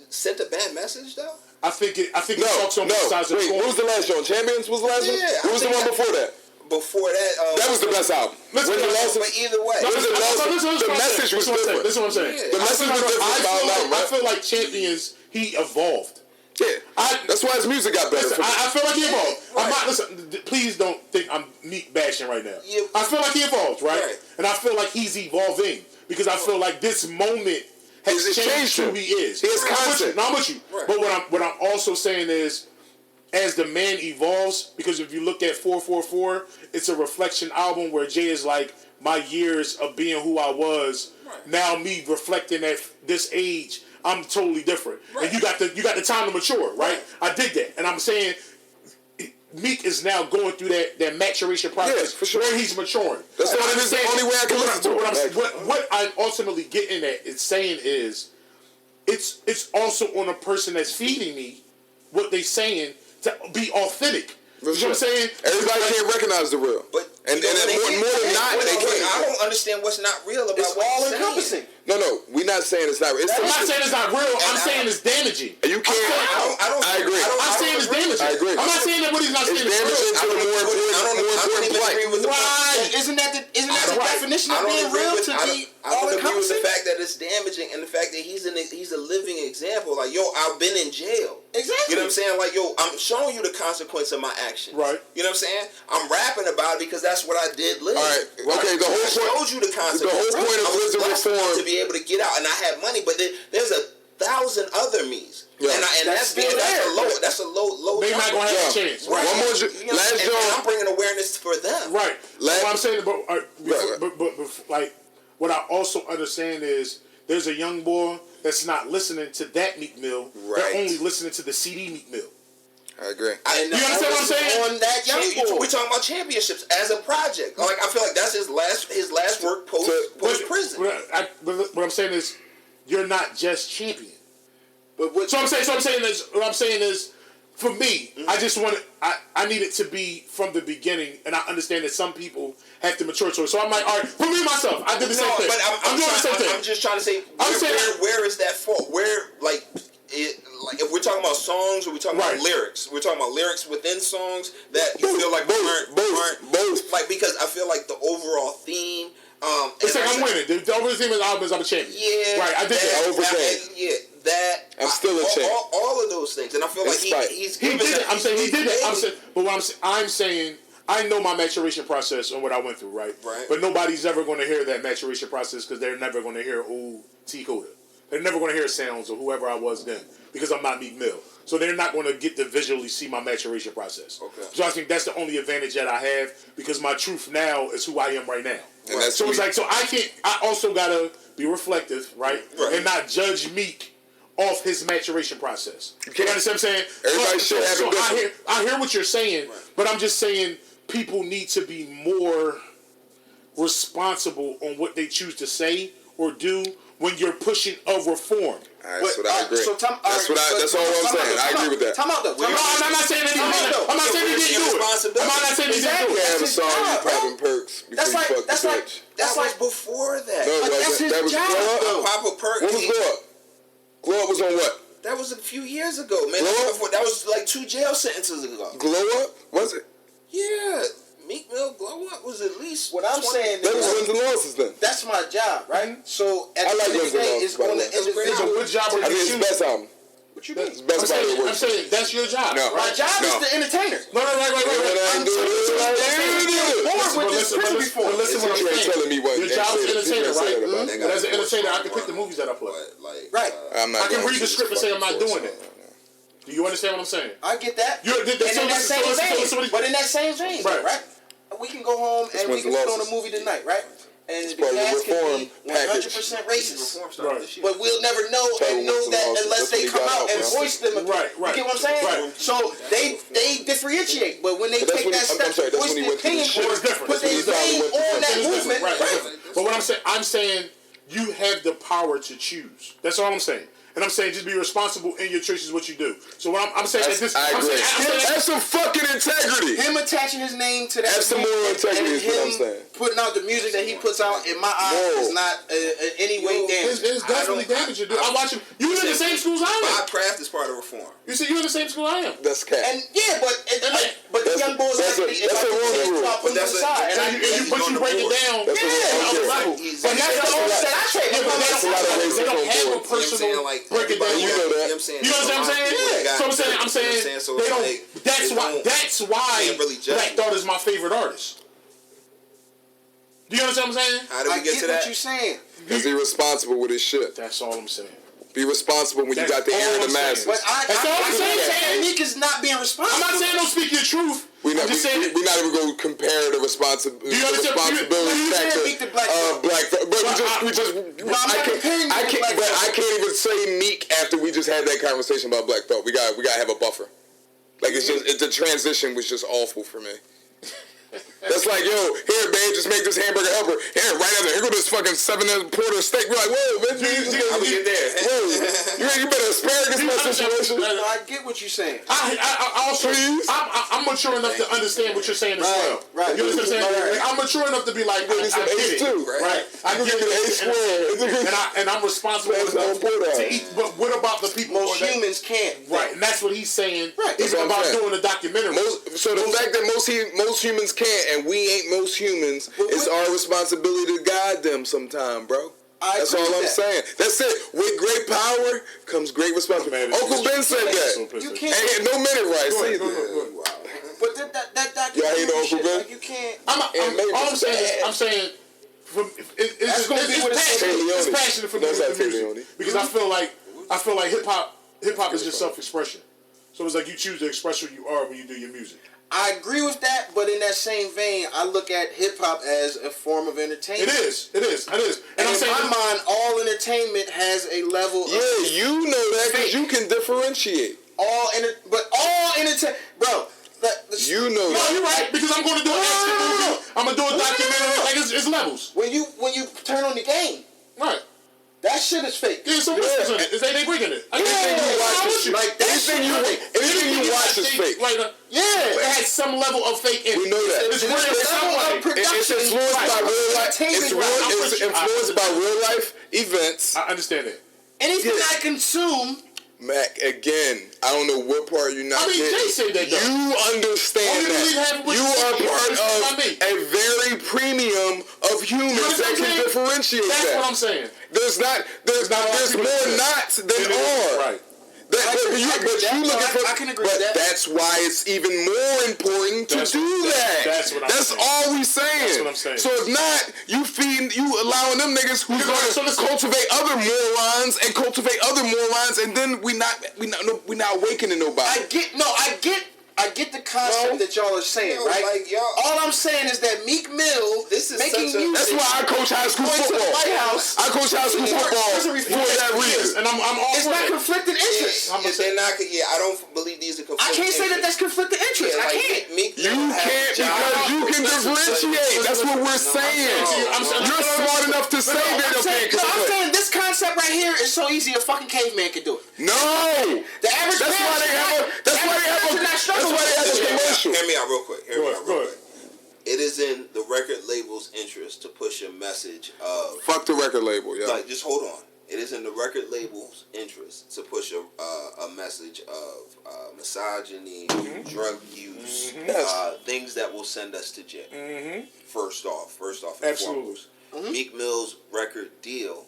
sent a bad message though? I think it talks on both sides of the coin. What was the last one? Champions was the last one? What was the one before that? Before that, that was the best album. But either way, the message was different. This is what I'm saying. The message was different. I feel like Champions, he evolved. Yeah, that's why his music got better. I feel like he evolved. Right. I'm not. Listen, please don't think I'm Meek bashing right now. Yeah. I feel like he evolved, right? And I feel like he's evolving because I feel like this moment has changed who he is. He has concept. I'm with you. Right. But what I'm also saying is, as the man evolves, because if you look at 444, it's a reflection album where Jay is like, my years of being who I was, now me reflecting at this age, I'm totally different. Right. And you got the time to mature, right? I dig that. And I'm saying Meek is now going through that maturation process for sure. where he's maturing. That's the only way I can listen to it. What I'm ultimately getting at is saying is, it's also on a person that's feeding me what they saying to be authentic. You know what I'm saying? Everybody can't recognize the real. But more than not, they can't. I don't understand what's not real about it's all encompassing. No, we're not saying it's not real. I'm not saying it's not real. I'm saying it's damaging. You can't. I agree. I'm saying it's damaging. I agree. I'm not saying that what he's not saying is damaging to the more important plight. Why? Isn't that the definition of being real to be all encompassing? I don't agree with the fact that it's damaging and the fact that he's a living example. Like, yo, I've been in jail. Exactly. You know what I'm saying? Like, yo, I'm showing you the consequence of my actions. Right. You know what I'm saying? I'm rapping about it because that's what I did live. All right. Okay. I showed you the consequence. The whole point of prison reform to be able to get out, and I had money, but there's 1,000 other me's. Yeah. And that's a low. They're not gonna have a chance. Right. One more. And I'm bringing awareness for them. Right. What I'm saying, but like what I also understand is there's a young boy that's not listening to that Meek Mill. Right. They're only listening to the CD Meek Mill. I agree. You understand what I'm saying? On that young boy. We're talking about championships as a project. Like, I feel like that's his last work post prison. What I'm saying is, you're not just champion. What I'm saying is, for me, I just want it. I need it to be from the beginning, and I understand that some people have to mature to it. So I'm like, all right, for me myself, I did the same thing. But I'm doing the same thing. I'm just trying to say, where is that fault? Where, like if we're talking about songs or we're talking about lyrics, we're talking about lyrics within songs that you feel like both. Like, because I feel like the overall theme. It's like I'm winning. The overall theme of the album is I'm a champion. Yeah, right. I did that. I'm still a champ. All of those things, and I feel like he's he did it. I'm saying he did it. But what I'm saying, I know my maturation process and what I went through, right? Right. But nobody's ever going to hear that maturation process because they're never going to hear T-Coda. They're never going to hear sounds or whoever I was then because I'm not Meek Mill. So they're not going to get to visually see my maturation process. Okay. So I think that's the only advantage that I have because my truth now is who I am right now. And that's so it's like, so I also got to be reflective, right? And not judge Meek off his maturation process. You understand what I'm saying? Everybody should have it different. I hear what you're saying, but I'm just saying people need to be more responsible on what they choose to say or do when you're pushing a reform. That's what I agree. That's all I'm saying. I agree with that. Time out though. I'm not saying that he didn't. I'm not saying he didn't do it. I'm not saying he didn't do it. Have a song with popping perks before you fuck the bitch. That's like before that. No, that's his job. Pop a perk. What was Glow Up? Glow Up was on what? That was a few years ago, man. That was like 2 jail sentences ago. Glow Up? Was it? Yeah. Meek Mill Glow Up was at least. What I'm saying that was wins and losses then. That's my job, right? So at I the like end of the day, it's on the individual. What job are I think it's you the best album. What you mean? I'm saying that's your job. No. My job is the entertainer. No, right. I'm born with this prison before. Listen what I'm saying. Telling me what your job is entertainer, right? But as an entertainer, I can pick the movies that I play. Right. I can read the script and say I'm not doing that. Do you understand what I'm saying? I get that. But in that same vein, right? We can go home and we can put on a movie tonight, right? And the cast can be 100% racist. But we'll never know and know that unless they come out and voice them. Right. You get what I'm saying? Right. So they differentiate. But when they take that step to voice their opinion or put their name on that movement, right? But what I'm saying, you have the power to choose. That's all I'm saying. And I'm saying just be responsible in your choices, what you do. So what I'm saying is this. I agree. Have some fucking integrity. Him attaching his name to that. Have some moral integrity is what I'm saying. Putting out the music that he puts out, in my eyes, is not in any way damaging. It's definitely damaging, dude. I watch him. You in the same school as I am. My craft is part of reform. You see, you're in the same school I am. That's cat. And yeah, but the young boys like me. That's a rule. But that's aside. But you break it down. But that's the only that I say. They don't have a personal break it down. You know that. You know what I'm saying? Yeah. So I'm saying they don't. That's why Black Thought is my favorite artist. Do you understand what I'm saying? How do we get to that? What you saying? Is he responsible with his shit? That's all I'm saying. Be responsible when you got the ear of the masses. But That's all I'm saying. Meek is not being responsible. I'm not saying don't speak your truth. We're not even going to compare the responsibility factor of Black Thought. But I can't even say Meek after we just had that conversation about Black Thought. We got to have a buffer. Like the transition was just awful for me. That's like, yo, here, babe, just make this hamburger helper. Here, right after, here go this fucking 7-quarter steak. We're like, whoa, man, how we get there? Whoa, you better asparagus my situation. I get what you're saying. I'm mature enough to understand what you're saying as well. Right. You understand what I'm saying? Like, I'm mature enough to be like, I get it. Right. I get it. And I'm responsible enough to eat. But what about the people? Most humans can't. Right. And that's what he's saying. Right. Even about doing a documentary. So the fact that most humans can't and we ain't most humans, it's our responsibility to guide them sometime, bro. That's all I'm saying. That's it. With great power comes great responsibility. Uncle Ben said that. You can't. Ain't no minute rights either. But that y'all hate Uncle Ben? Like you can't. All I'm saying, it's passionate for me with the music because I feel like hip hop is just self-expression. So it's like you choose to express who you are when you do your music. I agree with that, but in that same vein, I look at hip hop as a form of entertainment. It is. And in my mind, all entertainment has a level. Yeah, you know that because you can differentiate. All entertainment, bro. You know that. No, you're right because I'm going to do an action movie. I'm going to do a documentary. Like it's levels. When you turn on the game, right. That shit is fake. Yeah, so what's in it? Is they breaking it? Anything you watch is shit. Like anything you watch is fake. Like it has some level of fake in it. We know that. It's influenced by real life. It's influenced by real life events. I understand that. Anything I consume. Mac, again, I don't know what part you're not getting. Jay said that, though. You understand that. You are part of a very premium of humans that can differentiate that. That's what I'm saying. There's more knots than are. Right. I can agree with that. That's why it's even more important to do that. That's all we saying. That's what I'm saying. So if not, you allowing them niggas who's going to cultivate other morons and then we not awakening nobody. I I get the concept that y'all are saying, right? Like, all I'm saying is that Meek Mill making music. That's why I coach high school football. White House. I coach high school football for that reason. And I'm all it's not conflicting interests. I don't believe these are conflicting I can't say that that's conflicting interests. I can't. You can't because you can differentiate. That's what we're saying. You're smart enough to say that. I'm saying this concept right here is so easy a fucking caveman could do it. No. The average That's why they have a commercial. Hear me out real quick. Go ahead. It is in the record label's interest to push a message of... Fuck the record label, yeah. Like, just hold on. It is in the record label's interest to push a message of misogyny, drug use, things that will send us to jail. First off and foremost. Meek Mill's record deal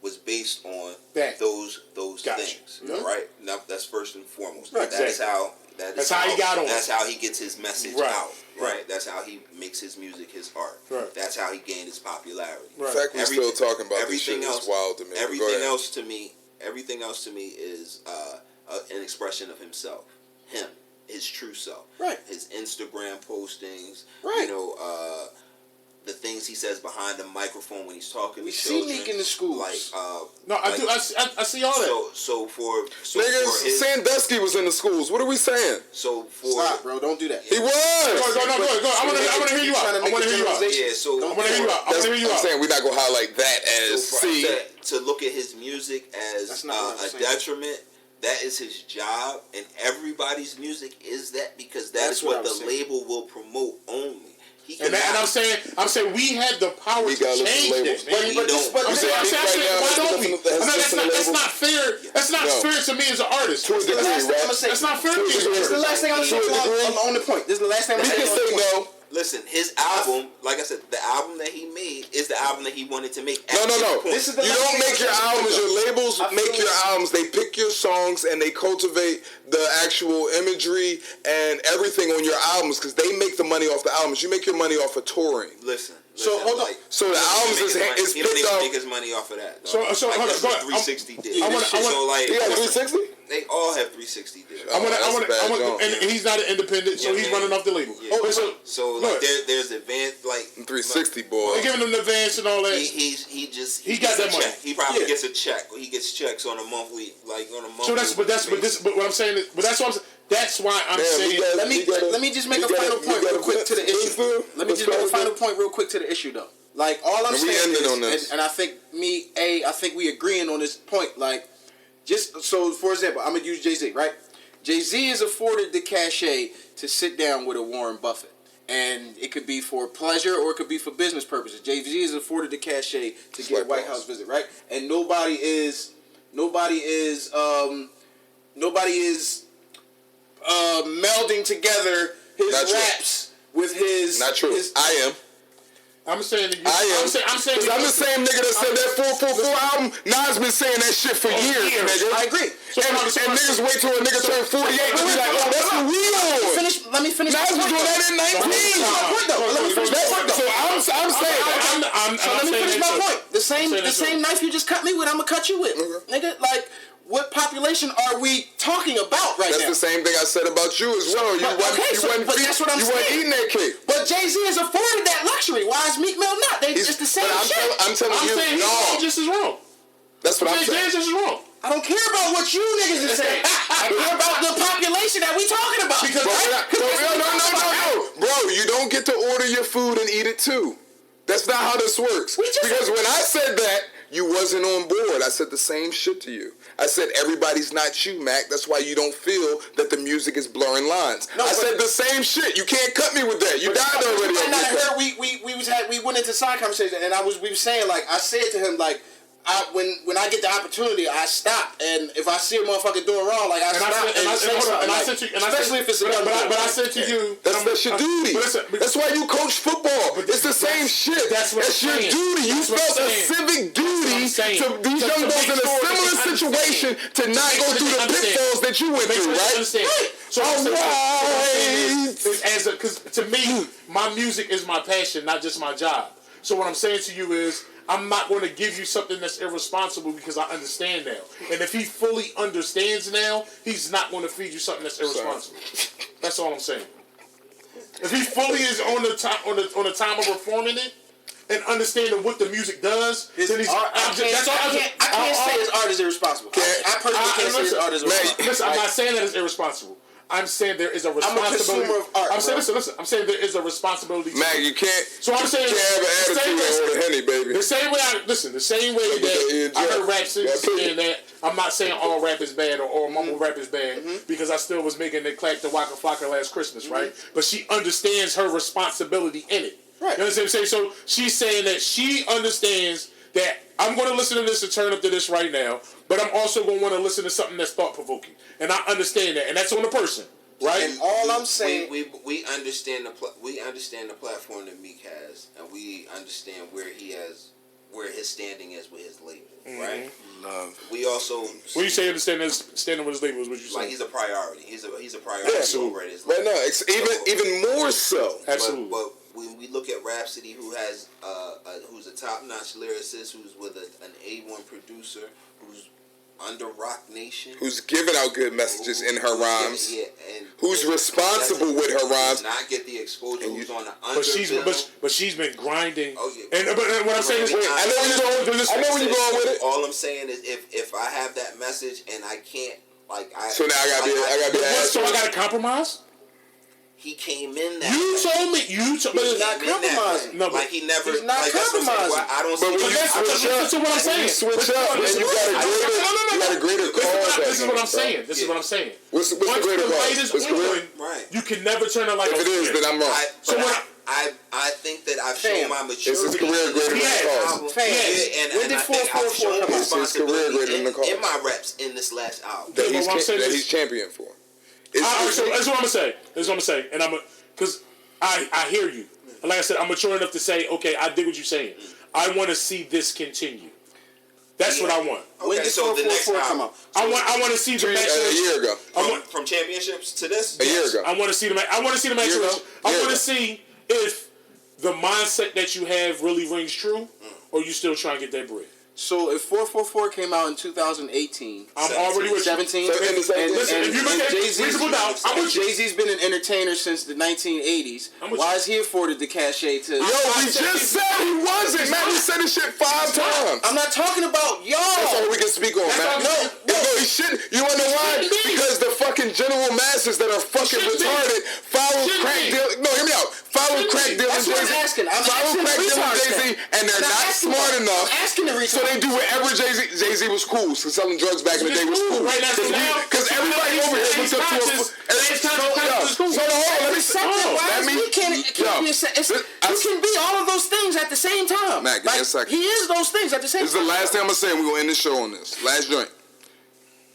was based on those things. Right? Now, that's first and foremost. Right, That's how he got on. That's how he gets his message out. Right. That's how he makes his music his art. Right. That's how he gained his popularity. Right. The fact we're still talking about this shit is wild to me. Everything else to me is an expression of himself. Him. His true self. Right. His Instagram postings. Right. You know, the things he says behind the microphone when he's talking to We children. see Meek in the schools. I see all that. So niggas, Sandusky was in the schools. What are we saying? Stop, bro. Don't do that. He was. Go. I want to hear you out. I want to hear you out. Yeah, so I want to hear you out. I'm saying we're not gonna highlight that as to look at his music as a detriment. That is his job, and everybody's music is that because that's what the label will promote only. And I'm saying we had the power to change this, man. Why don't we? That's not fair. That's not fair to me as an artist. That's not fair to me. This is the last thing I'm gonna say. On the point. This is the last thing I'm gonna say. No. Listen, his album, like I said, the album that he made is the album that he wanted to make. No. This is the you don't make your albums. Your labels make your albums. They pick your songs and they cultivate the actual imagery and everything on your albums because they make the money off the albums. You make your money off of touring. Listen. So hold on. So the albums is he don't picked even up. make his money off of that. So hold on. Go ahead. 360 deal. I want. He got 360. They all have 360 deals. I want. And he's not an independent, so he's running off the label. Yeah. So like there's advanced like 360 boy. They're giving him the advance and all that. He got that money. He probably gets a check. He gets checks on a monthly So but what I'm saying is, that's what I'm saying. That's why I'm saying. Let me just make a final point real quick to the issue. Let me just make a final point real quick to the issue though. Like all I'm saying is, and I think I think we agreeing on this point. Like, just so for example, I'm gonna use Jay-Z, right? Jay-Z is afforded the cachet to sit down with a Warren Buffett, and it could be for pleasure or it could be for business purposes. Jay-Z is afforded the cachet to get a White House visit, right? And nobody is melding together his raps with his. Not true. I am. I'm saying that I'm the same nigga that said that 444 album. Nas been saying that shit for years, nigga. I agree. And niggas wait till a nigga turn 48 to be like, oh, that's what we on. Let me finish. Nas was doing that in 19. Let me finish my point, though. So I'm saying. Let me finish my point. The same knife you just cut me with, I'm gonna cut you with, nigga. Like. What population are we talking about right now? That's the same thing I said about you as well. You wasn't eating that cake. But Jay-Z is afforded that luxury. Why is Meek Mill not? It's the same shit. I'm telling you, no. Just is wrong. That's what I'm saying. Just is wrong. I don't care about what you niggas are saying. I care about the population that we talking about. No. Bro, you don't get to order your food and eat it too. That's not how this works. Because when I said that, you wasn't on board. I said the same shit to you. I said everybody's not you, Mac. That's why you don't feel that the music is blurring lines. I said the same shit. You can't cut me with that. You died already. We went into side conversation, and we were saying, like, I said to him, like, when I get the opportunity, I stop, and if I see a motherfucker doing wrong, like I stop. Especially if it's a but I said to you, that's your duty. That's why you coach football. It's the same shit. That's your duty. You felt a civic duty to these young boys in a similar situation to not go through the pitfalls that you went through, right? So because to me, my music is my passion, not just my job. So what I'm saying to you is, I'm not going to give you something that's irresponsible because I understand now. And if he fully understands now, he's not going to feed you something that's irresponsible. That's all I'm saying. If he fully is on the time of reforming it and understanding what the music does, then he's. I can't say his art is irresponsible. I personally can't say his art is irresponsible. Listen, I'm not saying that it's irresponsible. I'm saying there is a responsibility. I'm a consumer of art. I'm saying, listen. I'm saying there is a responsibility. Man, you can't. So I'm saying, you can't have an attitude and order Henny, baby. The same way that I heard rap saying that I'm not saying all rap is bad or all mumble rap is bad because I still was making it clack the Waka Flocka last Christmas, right? But she understands her responsibility in it. Right. You understand what I'm saying? So she's saying that she understands that I'm going to listen to this and turn up to this right now, but I'm also going to want to listen to something that's thought-provoking. And I understand that. And that's on the person, right? And all I'm saying... We understand the platform that Meek has, and we understand where his standing is with his label, right? Love. We also... When you say understanding with his label, is what you say? Like, he's a priority. He's a priority over his label. Right now, even more so. Absolutely. But when we look at Rhapsody, who's a top-notch lyricist, who's with an A1 producer, who's under Rock Nation, who's giving out good messages in her rhymes, and who's responsible with her rhymes, not get the exposure, who's on the but she's been grinding. Oh, yeah. And but what I'm saying is, I know where you're going with it. All I'm saying is, if I have that message and I can't, so now I gotta be. So I gotta compromise. He came in that. You told me. But he's not compromising. No, like he never. He's not compromising. I don't see. Listen to what I'm saying. You switch up, and you got a greater cause. This is what I'm saying. What's the greater cause? Right. You can never turn it like. If it is, then I'm wrong. I think that I've shown my maturity. Is his career greater than the cause? When did 444 come out? Is his career greater than the cause? In my reps in this last album. That he's champion for. So that's what I'm gonna say. And because I hear you. And like I said, I'm mature enough to say, okay, I dig what you're saying. I want to see this continue. That's what I want. When did 444 come out? I want to see the match. A year ago. From championships to this? A year ago. I want to see the match. I want to see the match. I want to see if the mindset that you have really rings true, or you still trying to get that bread. So if 444 came out in 2018, I'm already with 17. Listen, if you look at reasonable doubt, Jay-Z's been an entertainer since the 1980s. Why is he afforded the cachet to? Yo, we just said he wasn't, man. We said this shit 5 times. I'm not talking about y'all. That's all we can speak on, man. No, he shouldn't. You wanna know why? Because the fucking general masses that are fucking retarded follow crack deal. No, hear me out. Follow crack dealing Jay-Z. Follow crack dealing Jay-Z, and they're not smart enough. I'm asking the reason. So they do whatever Jay-Z was cool. So selling drugs back in the day was cool. Right now, because everybody over here looks up to him. You can be all of those things at the same time. Matt, give me a second. He is those things at the same time. This is the last thing I'm going to say, and we're going to end the show on this. Last joint.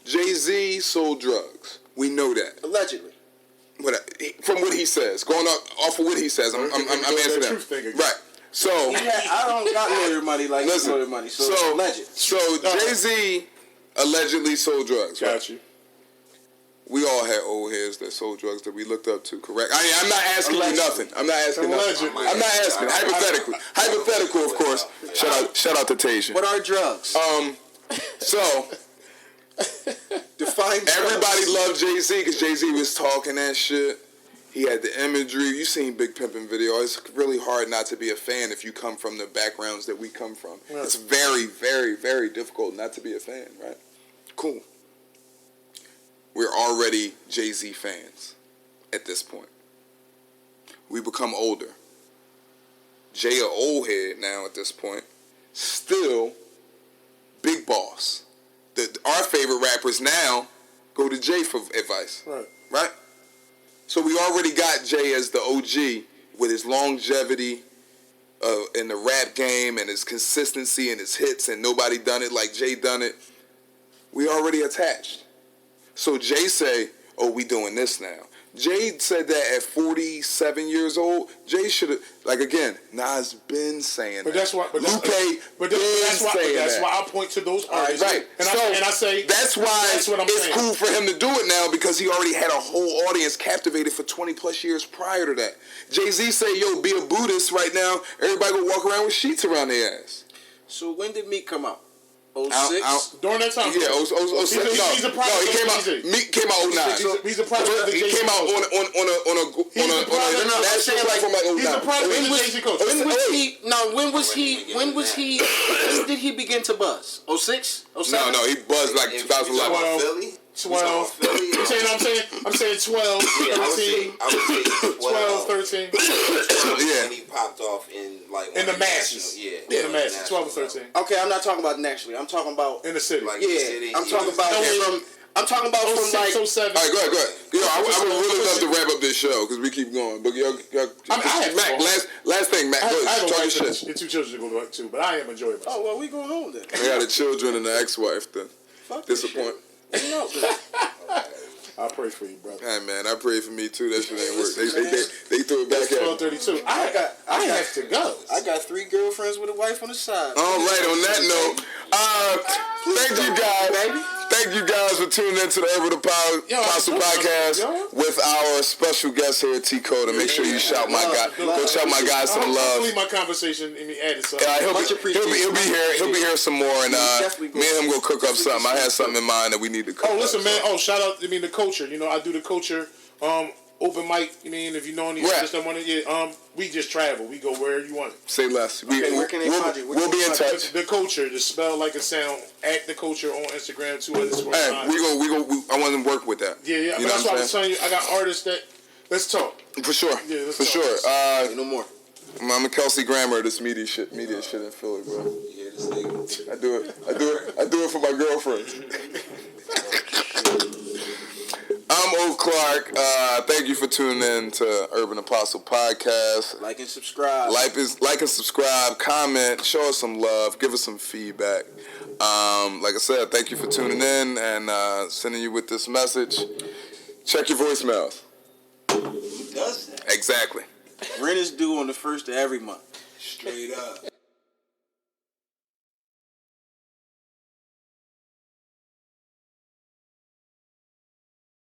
Jay-Z sold drugs. We know that. Allegedly. From what he says. Going off of what he says. I'm answering that. Right. So I don't got lawyer money like lawyer money. So alleged. So Jay-Z allegedly sold drugs. Got right? you. We all had old heads that sold drugs that we looked up to, correct? I'm not asking you nothing. I'm not asking nothing. I'm not asking. Hypothetically. Hypothetical, of course. Shout out to Tasia. What are drugs? So define drugs. Everybody loved Jay-Z because Jay-Z was talking that shit. He had the imagery. You seen Big Pimpin' video. It's really hard not to be a fan if you come from the backgrounds that we come from. Yeah. It's very, very, very difficult not to be a fan, right? Cool. We're already Jay-Z fans at this point. We become older. Jay a old head now at this point. Still big boss. Our favorite rappers now go to Jay for advice. Right? So we already got Jay as the OG with his longevity in the rap game and his consistency and his hits, and nobody done it like Jay done it. We already attached. So Jay say, oh, we doing this now. Jay said that at 47 years old. Jay should have, like again, Nas been saying but that. That's why. But Lupe that's why I point to those artists. Right. And I say that's why it's cool for him to do it now because he already had a whole audience captivated for 20 plus years prior to that. Jay-Z say, yo, be a Buddhist right now. Everybody go walk around with sheets around their ass. So when did Meek come out? 06? During that time. Yeah, 06. He's a product he came out. of Meek came out 09. He's a product of the He came out on a national platform like 09. He's a product of the Jay-Z culture. When did he begin to buzz? 06? 07? No, he buzzed like 2011. Philly? 12. I'm saying 12, 13. I would say 12, 13. Yeah. And he popped off in the masses. Yeah. In the masses. 12 or 13. Okay, I'm not talking about nationally. I'm talking about in the city. Like yeah. the city. I'm talking about from like 07. All right, go ahead. Yo, I would really love to wrap up this show because we keep going. But Mac, last thing, Mac. I Go have ahead, a talk your wife shit. and 2 children to go to work too, but I am enjoying myself. oh well, we going home then. I got the children and the ex-wife to Fuck this disappoint. shit. No, I pray for you, brother. Hey man, I pray for me too. That shit ain't work. They threw it back at me. 12:32. I have to go. I got 3 girlfriends with a wife on the side. All right, on that note, thank you guys. Thank you guys for tuning in to the Urban Apostle podcast with our special guest here, T-Coda. Make sure you shout my guy. Go shout my guy some love. Hopefully my conversation and me added something. He'll be here. He'll be here some more, and me and him go cook up something. I had something in mind that we need to cook. Oh, listen, up, man. so. Shout out. I mean, the culture. You know, I do the culture. Open mic. I mean, if you know any artists that want to, we just travel. We go where you want it. Say less. Where can they find you? We'll be in touch. The culture, the spell like a sound. At the culture on Instagram too. Hey, we go. I want to work with that. Yeah. You know that's why I what was telling you. I got artists that. Let's talk. For sure. Yeah, for sure. No more. I'm a Kelsey Grammer of this media shit in Philly, bro. Yeah, this nigga. I do it for my girlfriend. I'm O. Clark. Thank you for tuning in to Urban Apostle Podcast. Like and subscribe. Like and subscribe. Comment. Show us some love. Give us some feedback. Like I said, thank you for tuning in and sending you with this message. Check your voicemails. Who does that? Exactly. Rent is due on the 1st of every month. Straight up.